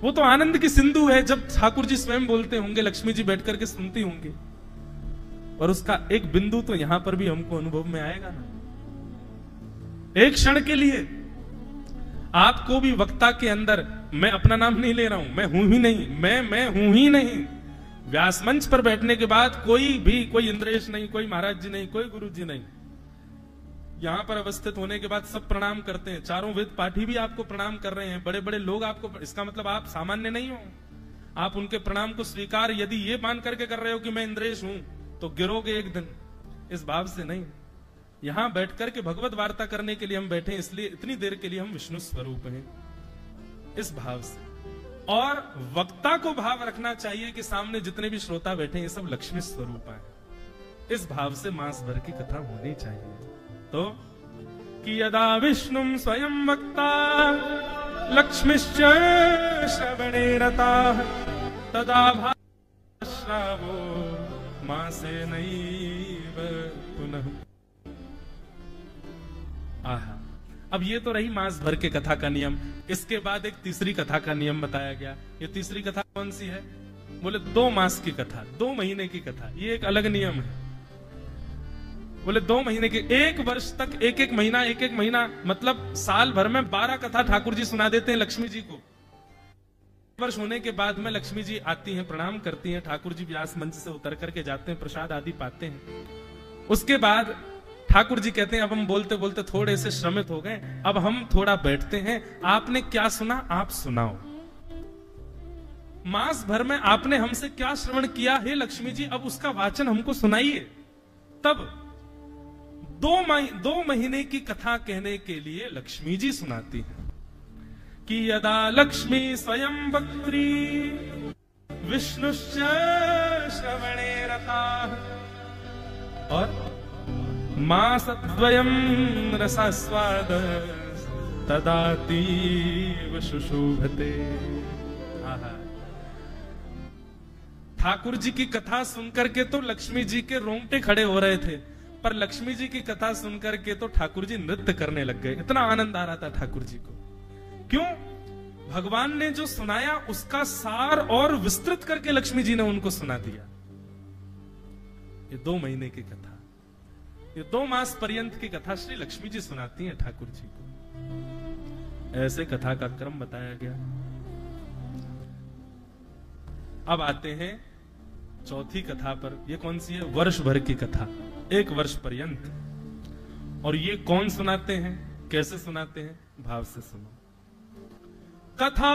वो तो आनंद की सिंधु है, जब ठाकुर जी स्वयं बोलते होंगे, लक्ष्मी जी बैठ करके सुनती होंगी, और उसका एक बिंदु तो यहां पर भी हमको अनुभव में आएगा ना। एक क्षण के लिए आपको भी वक्ता के अंदर, मैं अपना नाम नहीं ले रहा हूं, मैं हूं ही नहीं, मैं हूं ही नहीं। व्यास मंच पर बैठने के बाद कोई इंद्रेश नहीं, कोई महाराज जी नहीं, कोई गुरु जी नहीं, यहां पर अवस्थित होने के बाद सब प्रणाम करते हैं, चारों वेद पाठी भी आपको प्रणाम कर रहे हैं, बड़े बड़े लोग आपको, इसका मतलब आप सामान्य नहीं हो। आप उनके प्रणाम को स्वीकार यदि ये मान करके कर रहे हो कि मैं इंद्रेश हूं, तो गिरोगे एक दिन। इस भाव से नहीं, यहां बैठ करके भगवत वार्ता करने के लिए हम बैठे, इसलिए इतनी देर के लिए हम विष्णु स्वरूप हैं, इस भाव से। और वक्ता को भाव रखना चाहिए कि सामने जितने भी श्रोता बैठे ये सब लक्ष्मी स्वरूप है, इस भाव से मास भर की कथा होनी चाहिए। तो कि यदा विष्णुम स्वयं वक्ता लक्ष्मीश्च श्रवणे रताः तदा भाश्रावो मासे नैव पुनः। आहा, अब ये तो रही मास भर के कथा का नियम। इसके बाद एक तीसरी कथा का नियम बताया गया। ये तीसरी कथा कौन सी है? बोले 2 मास की कथा, 2 महीने की कथा, ये एक अलग नियम है। बोले 2 महीने के, 1 वर्ष तक एक महीना मतलब साल भर में 12 कथा ठाकुर जी सुना देते हैं लक्ष्मी जी को। वर्ष होने के बाद में लक्ष्मी जी आती हैं, प्रणाम करती हैं, ठाकुर जी व्यास मंच से उतर करके जाते हैं, प्रसाद आदि पाते हैं। उसके बाद ठाकुर जी कहते हैं अब हम बोलते बोलते थोड़े से श्रमित हो गए, अब हम थोड़ा बैठते हैं, आपने क्या सुना आप सुनाओ। मास भर में आपने हमसे क्या श्रवण किया हे लक्ष्मी जी, अब उसका वाचन हमको सुनाइए। तब 2 महीने की कथा कहने के लिए लक्ष्मी जी सुनाती हैं कि यदा लक्ष्मी स्वयं वक्त्री विष्णुश्च श्रवणे रताः और मासद्वयं रसास्वाद तदातीव शुशोभते। ठाकुर जी की कथा सुनकर के तो लक्ष्मी जी के रोंगटे खड़े हो रहे थे, पर लक्ष्मी जी की कथा सुनकर के तो ठाकुर जी नृत्य करने लग गए। इतना आनंद आ रहा था ठाकुर जी को। क्यों? भगवान ने जो सुनाया उसका सार और विस्तृत करके लक्ष्मी जी ने उनको सुना दिया। ये 2 महीने की कथा, ये 2 मास पर्यंत की कथा श्री लक्ष्मी जी सुनाती हैं ठाकुर जी को। ऐसे कथा का क्रम बताया गया। अब आते हैं चौथी कथा पर। ये कौन सी है? वर्ष भर की कथा, 1 वर्ष पर्यंत। और ये कौन सुनाते हैं, कैसे सुनाते हैं? भाव से सुनो। कथा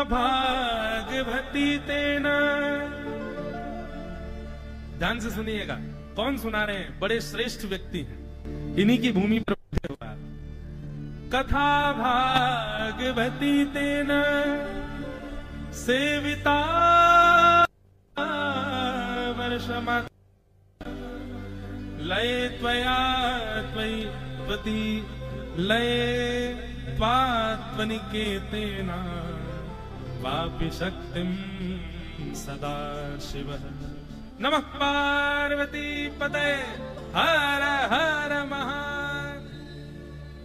भागवती तेना, ध्यान से सुनिएगा। कौन सुना रहे हैं? बड़े श्रेष्ठ व्यक्ति हैं, इन्हीं की भूमि पर बैठे हुआ। कथा भागवती तेना सेविता वर्षमा लये त्वया त्वयि त्वति लये त्वात्वनिकेतेन वापि शक्तिं सदा शिव। नमः पार्वती पते हर हर महान।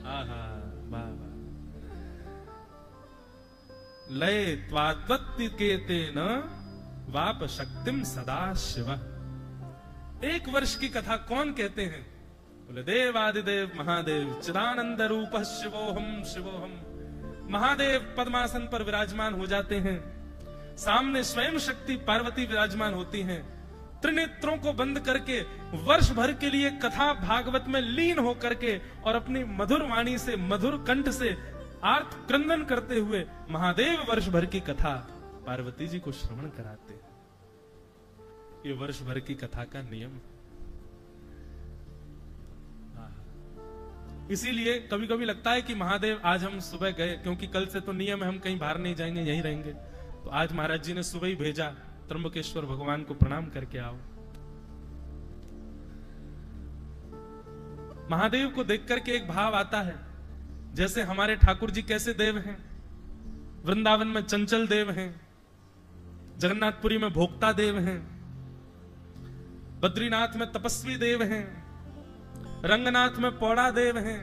आहा बाबा। लये त्वात्वनिकेतेन वाप शक्तिम सदा शिव। 1 वर्ष की कथा कौन कहते हैं? बोले देवादिदेव महादेव चिदानंद रूप शिवोहम शिवोहम। महादेव पद्मासन पर विराजमान हो जाते हैं, सामने स्वयं शक्ति पार्वती विराजमान होती हैं। त्रिनेत्रों को बंद करके वर्ष भर के लिए कथा भागवत में लीन होकर के और अपनी मधुर वाणी से, मधुर कंठ से आर्त क्रंदन करते हुए महादेव वर्ष भर की कथा पार्वती जी को श्रवण कराते हैं। ये वर्ष भर की कथा का नियम है। इसीलिए कभी कभी लगता है कि महादेव आज हम सुबह गए, क्योंकि कल से तो नियम है हम कहीं बाहर नहीं जाएंगे, यहीं रहेंगे। तो आज महाराज जी ने सुबह ही भेजा, त्र्यंबकेश्वर भगवान को प्रणाम करके आओ। महादेव को देख करके एक भाव आता है, जैसे हमारे ठाकुर जी कैसे देव हैं, वृंदावन में चंचल देव हैं, जगन्नाथपुरी में भोक्ता देव हैं, बद्रीनाथ में तपस्वी देव हैं, रंगनाथ में पौड़ा देव हैं,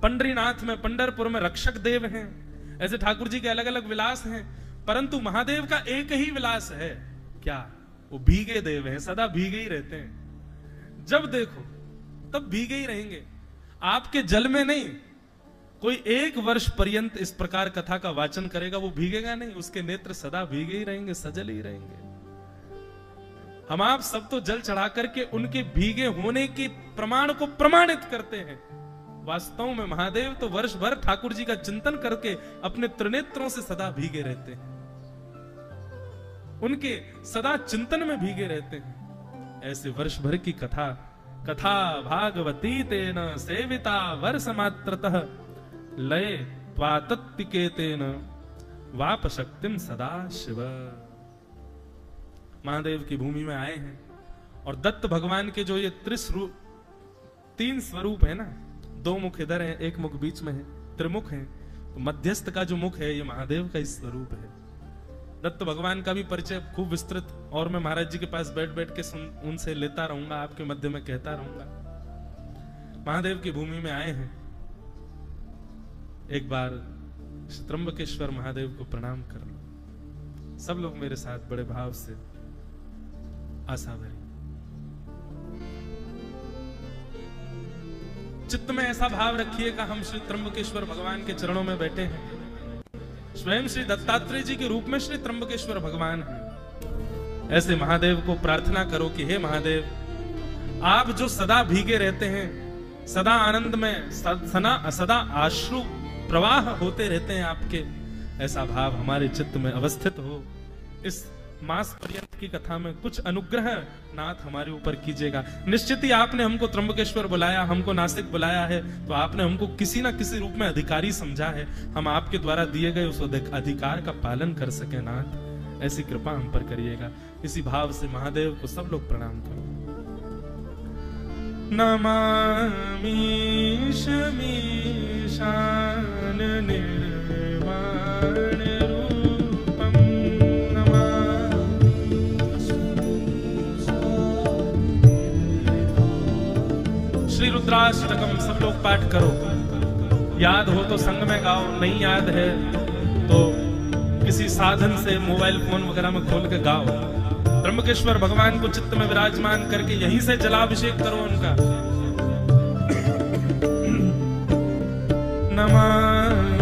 पंडरीनाथ में, पंडरपुर में रक्षक देव हैं। ऐसे ठाकुर जी के अलग अलग विलास हैं, परंतु महादेव का एक ही विलास है। क्या? वो भीगे देव हैं, सदा भीगे ही रहते हैं। जब देखो तब भीगे ही रहेंगे। आपके जल में नहीं, कोई 1 वर्ष पर्यंत इस प्रकार कथा का वाचन करेगा, वो भीगेगा नहीं, उसके नेत्र सदा भीगे ही रहेंगे, सजल ही रहेंगे। हम आप सब तो जल चढ़ा करके उनके भीगे होने के प्रमाण को प्रमाणित करते हैं। वास्तव में महादेव तो वर्ष भर ठाकुर जी का चिंतन करके अपने त्रिनेत्रों से सदा भीगे रहते हैं, उनके सदा चिंतन में भीगे रहते हैं। ऐसे वर्ष भर की कथा, कथा भागवती तेन सेविता वर्ष मात्रतः लये त्वातत्तिकेतेन वाप शक्तिम सदा शिव। महादेव की भूमि में आए हैं और दत्त भगवान के जो ये 3 स्वरूप है ना, 2 मुख इधर है, 1 मुख बीच में है, त्रिमुख है। तो मध्यस्थ का जो मुख है ये महादेव का ही स्वरूप है। दत्त भगवान का भी परिचय खूब विस्तृत और मैं महाराज जी के पास बैठ बैठ के उनसे लेता रहूंगा, आपके मध्य में कहता रहूंगा। महादेव की भूमि में आए हैं। एक बार त्र्यंबकेश्वर महादेव को प्रणाम कर लो। सब लोग मेरे साथ बड़े भाव से आशा भरी चित्त में ऐसा भाव रखिएगा, हम श्री त्र्यंबकेश्वर भगवान के चरणों में बैठे हैं। स्वयं श्री दत्तात्रेय जी के रूप में श्री त्र्यंबकेश्वर भगवान हैं। ऐसे महादेव को प्रार्थना करो कि हे महादेव, आप जो सदा भीगे रहते हैं, सदा आनंद में, सदा आश्रु प्रवाह होते रहते हैं आपके, ऐसा भाव हमारे चित्त में अवस्थित हो। इस मास पर्यंत की कथा में कुछ अनुग्रह नाथ हमारे ऊपर कीजिएगा। निश्चित ही आपने हमको त्र्यंबकेश्वर बुलाया, हमको नासिक बुलाया है, तो आपने हमको किसी ना किसी रूप में अधिकारी समझा है। हम आपके द्वारा दिए गए उस अधिकार का पालन कर सके नाथ, ऐसी कृपा हम पर करिएगा। इसी भाव से महादेव को सब लोग प्रणाम करो। नमामि शमीशान निर्वाण रूपम श्री रुद्राष्टकम सब लोग पाठ करो। याद हो तो संग में गाओ, नहीं याद है तो किसी साधन से मोबाइल फोन वगैरह में खोल के गाओ। त्र्यंबकेश्वर भगवान को चित्त में विराजमान करके यहीं से जलाभिषेक करो उनका। नमः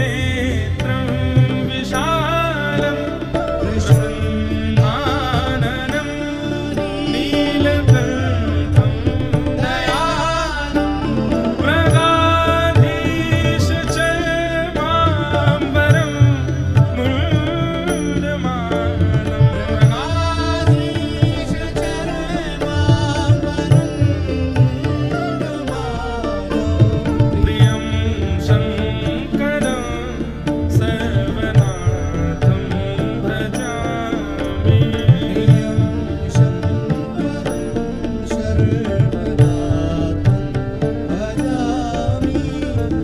नेत्रं विशालं प्रसन्नाननं नीलकण्ठं दयालं मृगाधीशचर्माम्बरं प्रियं शङ्करं सर्वनाथं भजामि।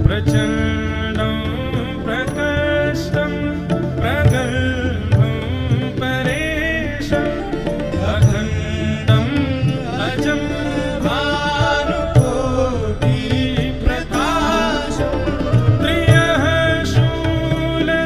प्रचण्डं प्रकर्षं प्रगल्भं परेशम् अखण्डं अजं भानुकोटिप्रकाशं त्रियः शूलनिर्मूलनं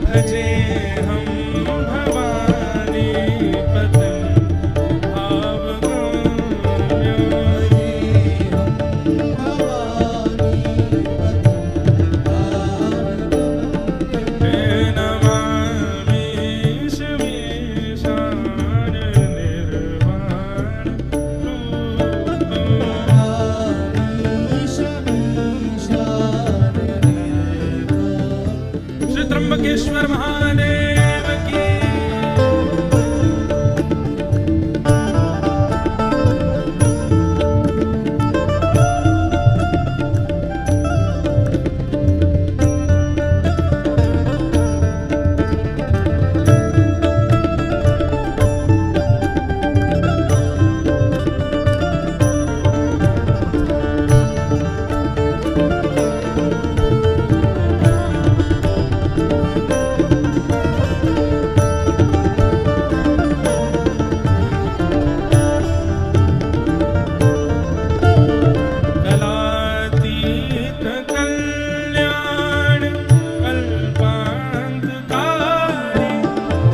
भजेऽहं भवानी पतिं नमामि शमीशान निर्वाण श्री त्र्यंबकेश्वर महादेव की। कलातीत कल्याण कल्पान्तकारी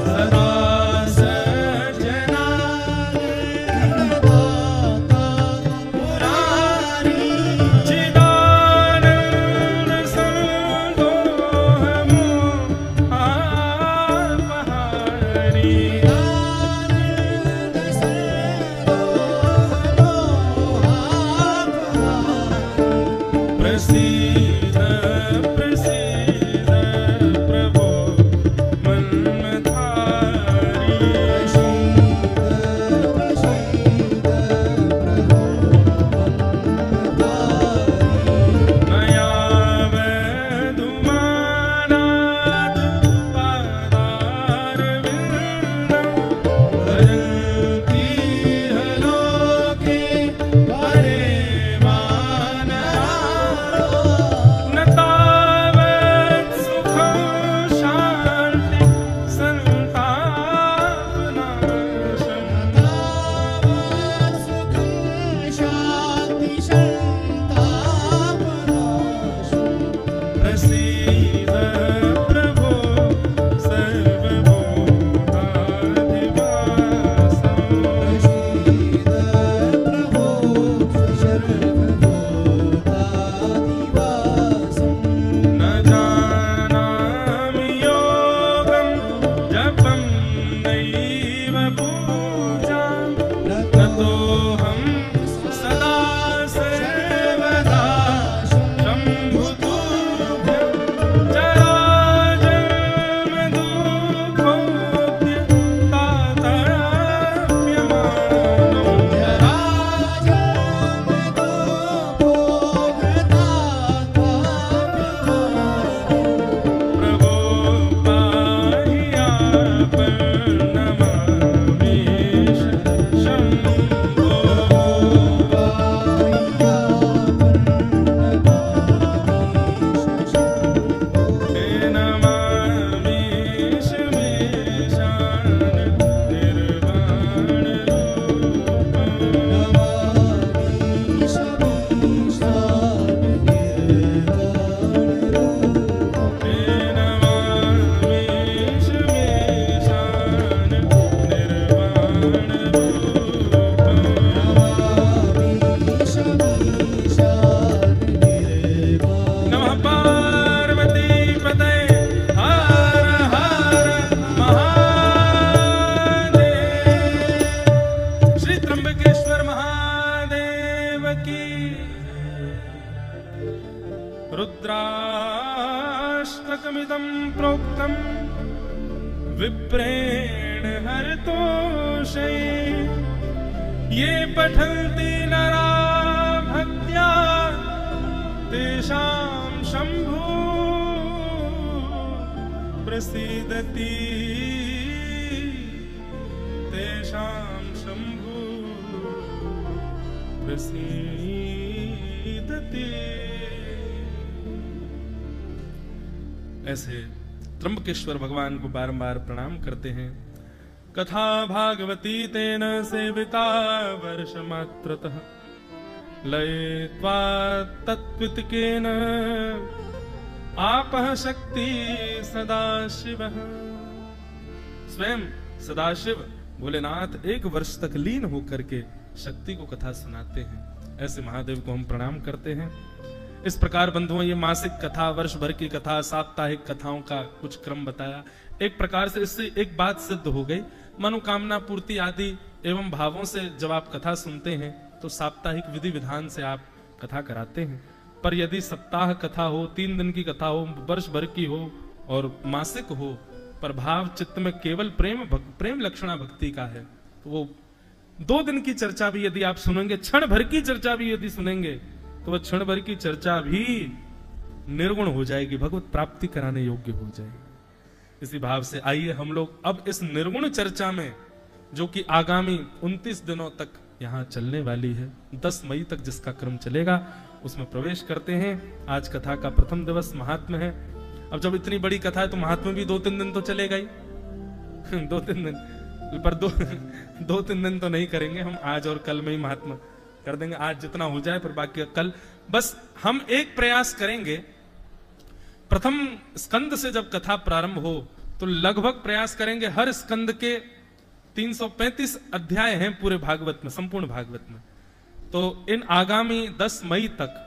सदा सज्जनानन्ददाता मुरारी चिदानन्द संदोहमोहापहारी प्रसीद प्रसीद प्रभो मन्मथारी मया वधुमानात् पादारविन्दं भजन्तीह लोके परे न तावत् सुखं शान्ति संतापनाशम् प्रसीद प्रभो सर्वभूताधिवासम् न जानामि योगं जपं नैव पूजां नतोऽहं सदा सर्वदा शम्भुतुभ्यं जराजन्मदुःखोऽद्य प्रभो पाहि आपन्नमामि शम्भो नमामि शमीशान निर्वाण नमामि विप्रेण हरतोषे ये पठन्ति नरा भक्त्या तेषां शम्भु प्रसीदति तेषां शम्भु प्रसीदति। ऐसे त्र्यंबकेश्वर भगवान को बारंबार प्रणाम करते हैं। कथा भागवती तेन सेविता वर्षमात्रतः लयित्वा तत्त्वितकेन आपः शक्ति सदाशिवः। स्वयं सदाशिव भोलेनाथ एक वर्ष तक लीन होकर के शक्ति को कथा सुनाते हैं। ऐसे महादेव को हम प्रणाम करते हैं। इस प्रकार बंधुओं, ये मासिक कथा, वर्ष भर की कथा, साप्ताहिक कथाओं का कुछ क्रम बताया। एक प्रकार से इससे एक बात सिद्ध हो गई, मनोकामना पूर्ति आदि एवं भावों से जब आप कथा सुनते हैं तो साप्ताहिक विधि विधान से आप कथा कराते हैं। पर यदि सप्ताह कथा हो, 3 दिन की कथा हो, वर्ष भर की हो और मासिक हो, पर भाव चित्त में केवल प्रेम लक्षणा भक्ति का है, तो वो 2 दिन की चर्चा भी यदि आप सुनेंगे, क्षण भर की चर्चा भी यदि सुनेंगे, तो वह क्षण भर की चर्चा भी निर्गुण हो जाएगी, भगवत प्राप्ति कराने योग्य हो जाएगी। इसी भाव से आइए हम लोग अब इस निर्गुण चर्चा में, जो कि आगामी 29 दिनों तक यहाँ चलने वाली है, 10 मई तक जिसका क्रम चलेगा, उसमें प्रवेश करते हैं। आज कथा का प्रथम दिवस महात्म्य है। अब जब इतनी बड़ी कथा है तो महात्म्य भी 2-3 दिन तो चलेगा ही। 2-3 दिन, पर 2-3 दिन तो नहीं करेंगे हम, आज और कल में ही महात्म्य कर देंगे। आज जितना हो जाए, पर बाकी कल बस हम एक प्रयास करेंगे। प्रथम स्कंद से जब कथा प्रारंभ हो तो लगभग प्रयास करेंगे हर स्कंद के 335 अध्याय हैं पूरे भागवत में, संपूर्ण भागवत में। तो इन आगामी 10 मई तक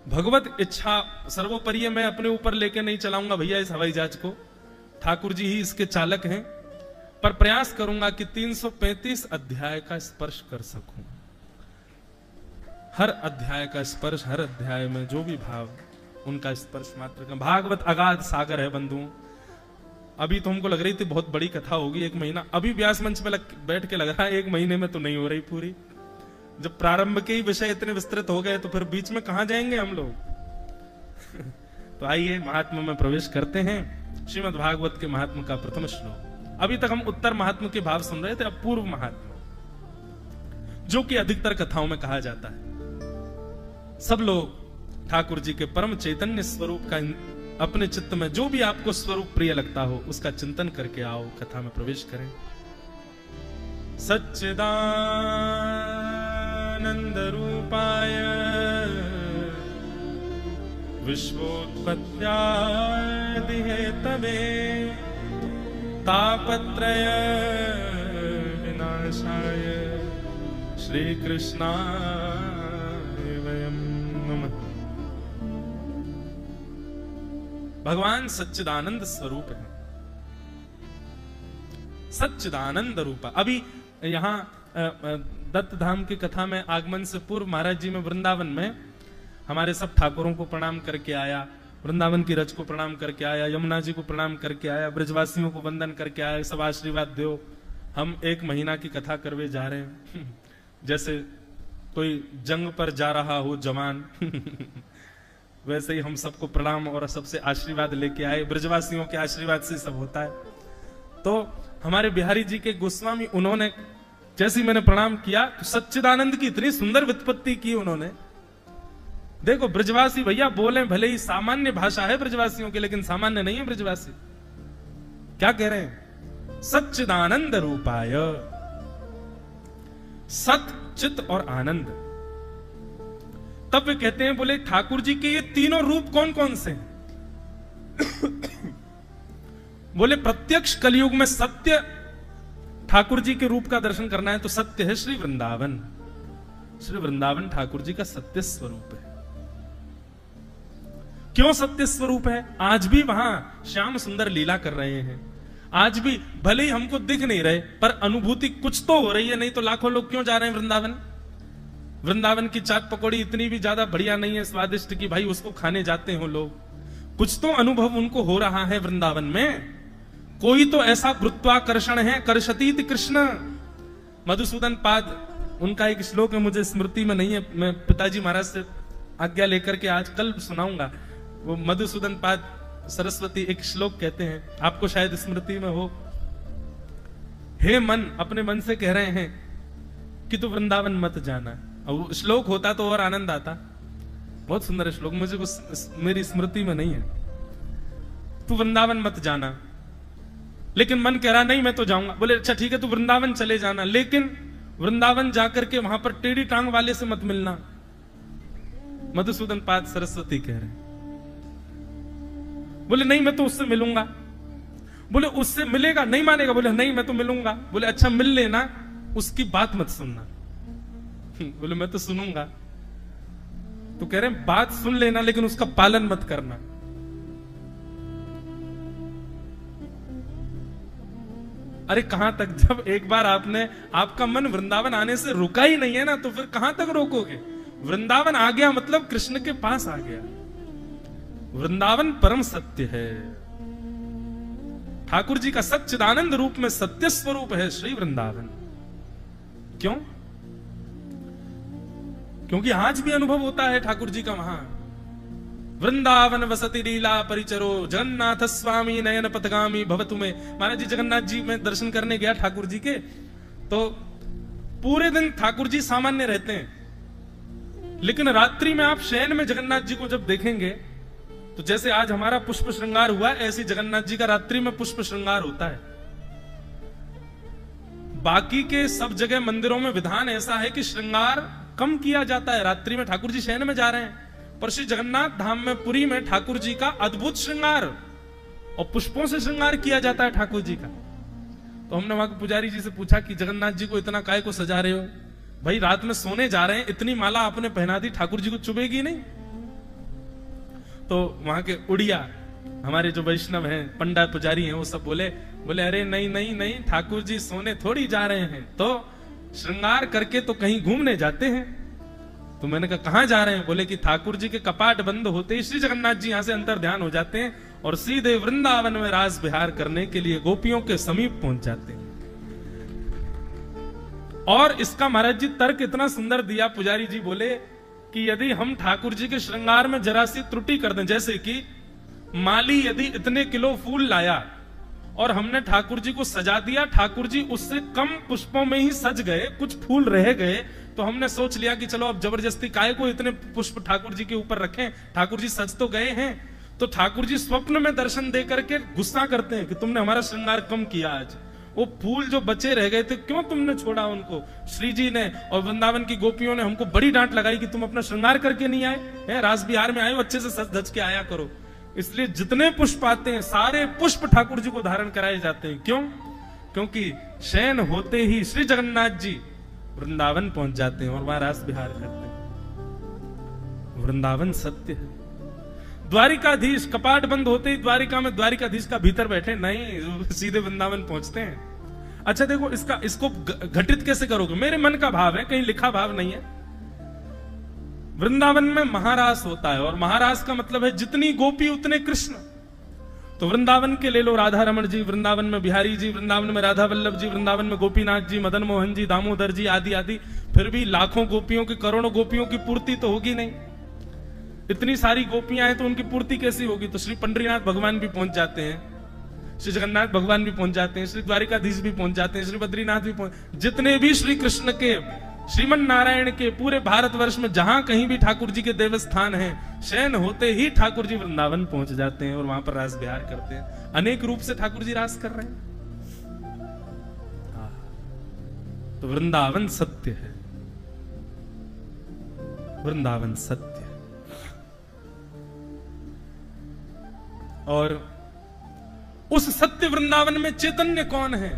भगवत इच्छा सर्वोपरि मैं अपने ऊपर लेके नहीं चलाऊंगा भैया इस हवाई जहाज को, ठाकुर जी ही इसके चालक हैं, पर प्रयास करूंगा कि 335 अध्याय का स्पर्श कर सकूं। हर अध्याय का स्पर्श, हर अध्याय में जो भी भाव, उनका स्पर्श मात्र का। भागवत अगाध सागर है बंधुओं। अभी तो हमको लग रही थी बहुत बड़ी कथा होगी, 1 महीना, अभी व्यास मंच पे बैठ के लग रहा है 1 महीने में तो नहीं हो रही पूरी। जब प्रारंभ के ही विषय इतने विस्तृत हो गए तो फिर बीच में कहां जाएंगे हम लोग। तो आइए महात्मा में प्रवेश करते हैं। श्रीमद् भागवत के महात्मा का प्रथम श्लोक। अभी तक हम उत्तर महात्मा के भाव सुन रहे थे, अब पूर्व महात्मा, जो कि अधिकतर कथाओं में कहा जाता है। सब लोग ठाकुर जी के परम चैतन्य स्वरूप का अपने चित्त में जो भी आपको स्वरूप प्रिय लगता हो उसका चिंतन करके आओ, कथा में प्रवेश करें। सच्चिदानंद रूपाय विश्वोत्पत्त्यादि हेतवे तापत्रय विनाशाय श्री कृष्णाय वयं नमः। भगवान सच्चिदानंद स्वरूप है, सच्चिदानंद रूपा। अभी यहां दत्त धाम की कथा में आगमन से पूर्व महाराज जी में वृंदावन में हमारे सब ठाकुरों को प्रणाम करके आया, वृंदावन की रज को प्रणाम करके आया, यमुना जी को प्रणाम करके आया, ब्रजवासियों को वंदन करके आया, सब आशीर्वाद दो। हम 1 महीना की कथा करवे जा रहे हैं जैसे कोई जंग पर जा रहा हो जवान वैसे ही हम सबको प्रणाम और सबसे आशीर्वाद लेके आए। ब्रजवासियों के आशीर्वाद से सब होता है। तो हमारे बिहारी जी के गोस्वामी, उन्होंने जैसे मैंने प्रणाम किया तो सच्चिदानंद की इतनी सुंदर व्युत्पत्ति की उन्होंने। देखो ब्रजवासी भैया बोले, भले ही सामान्य भाषा है ब्रजवासियों की, लेकिन सामान्य नहीं है ब्रजवासी। क्या कह रहे हैं? सच्चिदानंद रूपाय, सत, चित और आनंद। तब वे कहते हैं, बोले ठाकुर जी के ये तीनों रूप कौन कौन से हैं? बोले प्रत्यक्ष कलयुग में सत्य ठाकुर जी के रूप का दर्शन करना है तो सत्य है श्री वृंदावन। श्री वृंदावन ठाकुर जी का सत्य स्वरूप है। क्यों सत्य स्वरूप है? आज भी वहां श्याम सुंदर लीला कर रहे हैं। आज भी भले ही हमको दिख नहीं रहे पर अनुभूति कुछ तो हो रही है, नहीं तो लाखों लोग क्यों जा रहे हैं वृंदावन? वृंदावन की चाट पकौड़ी इतनी भी ज्यादा बढ़िया नहीं है, स्वादिष्ट, की भाई उसको खाने जाते हो लोग। कुछ तो अनुभव उनको हो रहा है वृंदावन में, कोई तो ऐसा गुरुत्वाकर्षण है कर्षतीति कृष्ण। मधुसूदन पाद, उनका एक श्लोक है, मुझे स्मृति में नहीं है, मैं पिताजी महाराज से आज्ञा लेकर के आज कल सुनाऊंगा। वो मधुसूदन पाद सरस्वती एक श्लोक कहते हैं, आपको शायद स्मृति में हो। हे मन, अपने मन से कह रहे हैं कि तू वृंदावन मत जाना। और वो श्लोक होता तो और आनंद आता। बहुत सुंदर श्लोक, मुझे कुछ मेरी स्मृति में नहीं है। तू वृंदावन मत जाना, लेकिन मन कह रहा नहीं मैं तो जाऊंगा। बोले अच्छा ठीक है, तू वृंदावन चले जाना, लेकिन वृंदावन जाकर के वहां पर टेढ़ी टांग वाले से मत मिलना। मधुसूदन पाद सरस्वती कह रहे हैं। बोले नहीं मैं तो उससे मिलूंगा। बोले उससे मिलेगा, नहीं मानेगा। बोले नहीं मैं तो मिलूंगा। बोले अच्छा मिल लेना, उसकी बात मत सुनना। बोले मैं तो सुनूंगा। तो कह रहे हैं बात सुन लेना, लेकिन उसका पालन मत करना। अरे कहां तक, जब एक बार आपका मन वृंदावन आने से रुका ही नहीं है ना, तो फिर कहां तक रोकोगे। वृंदावन आ गया मतलब कृष्ण के पास आ गया। वृंदावन परम सत्य है। ठाकुर जी का सच्चिदानंद रूप में सत्य स्वरूप है श्री वृंदावन। क्यों? क्योंकि आज भी अनुभव होता है ठाकुर जी का वहां। वृंदावन वसति लीला परिचरो जगन्नाथ स्वामी नयन पथगामी भवतु में। महाराज जी जगन्नाथ जी में दर्शन करने गया ठाकुर जी के, तो पूरे दिन ठाकुर जी सामान्य रहते हैं, लेकिन रात्रि में आप शयन में जगन्नाथ जी को जब देखेंगे तो जैसे आज हमारा पुष्प श्रृंगार हुआ, ऐसे जगन्नाथ जी का रात्रि में पुष्प श्रृंगार होता है। बाकी के सब जगह मंदिरों में विधान ऐसा है कि श्रृंगार कम किया जाता है। रात्रि में ठाकुर जी शयन में जा रहे हैं, पर श्री जगन्नाथ धाम में पुरी में ठाकुर जी का अद्भुत श्रृंगार और पुष्पों से श्रृंगार किया जाता है ठाकुर जी का। तो हमने वहां के पुजारी जी से पूछा कि जगन्नाथ जी को इतना काय को सजा रहे हो? भाई रात में सोने जा रहे हैं, इतनी माला आपने पहना दी, ठाकुर जी को चुभेगी नहीं? तो वहां के उड़िया हमारे जो वैष्णव हैं, पंडा पुजारी हैं, वो सब बोले अरे नहीं नहीं नहीं, ठाकुर जी सोने थोड़ी जा रहे हैं, तो श्रृंगार करके तो कहीं घूमने जाते हैं। तो मैंने कहा कहां जा रहे हैं? बोले कि ठाकुर जी के कपाट बंद होते ही श्री जगन्नाथ जी यहां से अंतर ध्यान हो जाते हैं और सीधे वृंदावन में रास विहार करने के लिए गोपियों के समीप पहुंच जाते हैं। और इसका महाराज जी तर्क इतना सुंदर दिया, पुजारी जी बोले कि यदि हम ठाकुर जी के श्रृंगार में जरा सी त्रुटि कर दें, जैसे कि माली यदि इतने किलो फूल लाया और हमने ठाकुर जी को सजा दिया, ठाकुर जी उससे कम पुष्पों में ही सज गए, कुछ फूल रह गए, तो हमने सोच लिया कि चलो अब जबरदस्ती काय को इतने पुष्प ठाकुर जी के ऊपर रखें, ठाकुर जी सज तो गए हैं। तो ठाकुर जी स्वप्न में दर्शन दे करके गुस्सा करते हैं कि तुमने हमारा श्रृंगार कम किया आज, वो फूल जो बचे रह गए थे क्यों तुमने छोड़ा उनको? श्री जी ने और वृंदावन की गोपियों ने हमको बड़ी डांट लगाई कि तुम अपना श्रृंगार करके नहीं आए हैं, रास बिहार में आए हो, अच्छे से सज धज के आया करो। इसलिए जितने पुष्प आते हैं सारे पुष्प ठाकुर जी को धारण कराए जाते हैं। क्यों? क्योंकि शयन होते ही श्री जगन्नाथ जी वृंदावन पहुंच जाते हैं और वहां रास विहार करते हैं। वृंदावन सत्य है। द्वारिकाधीश कपाट बंद होते ही द्वारिका में द्वारिकाधीश का भीतर बैठे नहीं, सीधे वृंदावन पहुंचते हैं। अच्छा देखो, इसको घटित कैसे करोगे? मेरे मन का भाव है, कहीं लिखा भाव नहीं है। वृंदावन में महारास होता है और महारास का मतलब है जितनी गोपी उतने कृष्ण। तो वृंदावन के ले लो राधा रमण जी, वृंदावन में बिहारी जी, वृंदावन में राधा वल्लभ जी, वृंदावन में गोपीनाथ जी, मदन मोहन जी, दामोदर जी आदि आदि, फिर भी लाखों गोपियों की, करोड़ों गोपियों की पूर्ति तो होगी नहीं। इतनी सारी गोपियां हैं तो उनकी पूर्ति कैसी होगी? तो श्री पंडरीनाथ भगवान भी पहुंच जाते हैं, श्री जगन्नाथ भगवान भी पहुंच जाते हैं, श्री द्वारिकाधीश भी पहुंच जाते हैं, श्री बद्रीनाथ भी पहुंच, जितने भी श्री कृष्ण के, श्रीमन नारायण के पूरे भारतवर्ष में जहां कहीं भी ठाकुर जी के देवस्थान हैं, शयन होते ही ठाकुर जी वृंदावन पहुंच जाते हैं और वहां पर रास विहार करते हैं। अनेक रूप से ठाकुर जी रास कर रहे हैं। तो वृंदावन सत्य है, वृंदावन सत्य है। और उस सत्य वृंदावन में चैतन्य कौन है?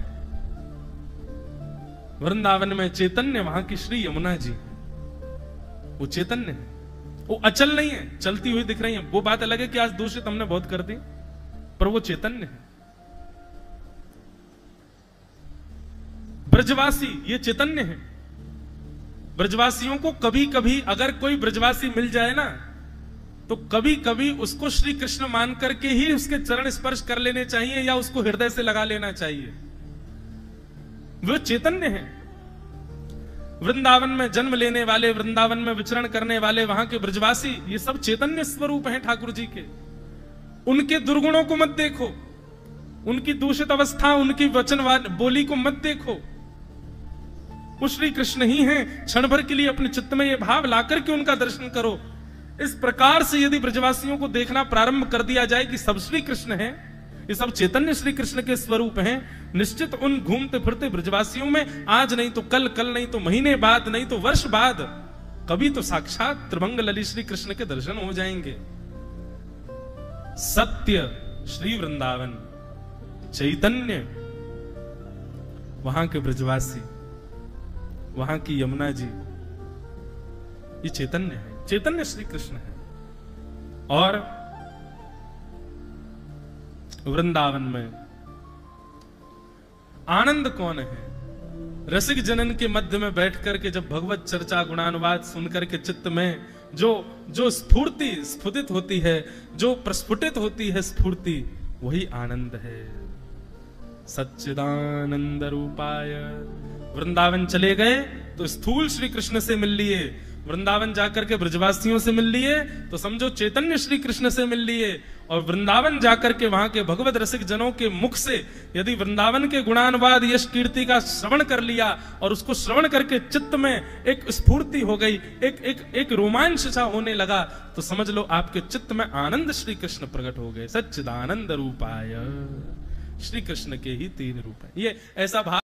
वृंदावन में चैतन्य वहां की श्री यमुना जी, वो चैतन्य है, वो अचल नहीं है, चलती हुई दिख रही है। वो बात अलग है कि आज दूषित हमने बहुत कर दी, पर वो चैतन्य है। ब्रजवासी ये चैतन्य है। ब्रजवासियों को कभी कभी अगर कोई ब्रजवासी मिल जाए ना, तो कभी कभी उसको श्री कृष्ण मान करके ही उसके चरण स्पर्श कर लेने चाहिए या उसको हृदय से लगा लेना चाहिए। वो चैतन्य है। वृंदावन में जन्म लेने वाले, वृंदावन में विचरण करने वाले, वहां के ब्रजवासी, ये सब चैतन्य स्वरूप हैं ठाकुर जी के। उनके दुर्गुणों को मत देखो, उनकी दूषित अवस्था, उनकी वचन बोली को मत देखो। वो श्री कृष्ण ही हैं। क्षण भर के लिए अपने चित्त में ये भाव लाकर के उनका दर्शन करो। इस प्रकार से यदि ब्रजवासियों को देखना प्रारंभ कर दिया जाए कि सब श्री कृष्ण हैं, ये सब चैतन्य श्री कृष्ण के स्वरूप हैं, निश्चित उन घूमते फिरते ब्रजवासियों में आज नहीं तो कल, कल नहीं तो महीने बाद, नहीं तो वर्ष बाद, कभी तो साक्षात त्रिभंग ललित श्री कृष्ण के दर्शन हो जाएंगे। सत्य श्री वृंदावन, चैतन्य वहां के ब्रजवासी, वहां की यमुना जी, ये चैतन्य है, चैतन्य श्री कृष्ण है। और वृंदावन में आनंद कौन है? रसिक जनन के मध्य में बैठ करके जब भगवत चर्चा गुणानुवाद सुनकर के चित्त में जो स्फूर्ति स्फुटित होती है, जो प्रस्फुटित होती है स्फूर्ति, वही आनंद है। सच्चिदानंद रूपाय। वृंदावन चले गए तो स्थूल श्री कृष्ण से मिल लिए, वृंदावन जाकर के ब्रजवासियों से मिल लिए तो समझो चैतन्य श्री कृष्ण से मिल लिए। और वृंदावन जाकर के वहां के भगवत रसिक जनों के मुख से यदि वृंदावन के गुणानुवाद यश कीर्ति का श्रवण कर लिया और उसको श्रवण करके चित्त में एक स्फूर्ति हो गई, एक रोमांच सा होने लगा, तो समझ लो आपके चित्त में आनंद श्री कृष्ण प्रकट हो गए। सच्चिदानंद रूपाय। श्री कृष्ण के ही तीन रूप है। ये ऐसा भाव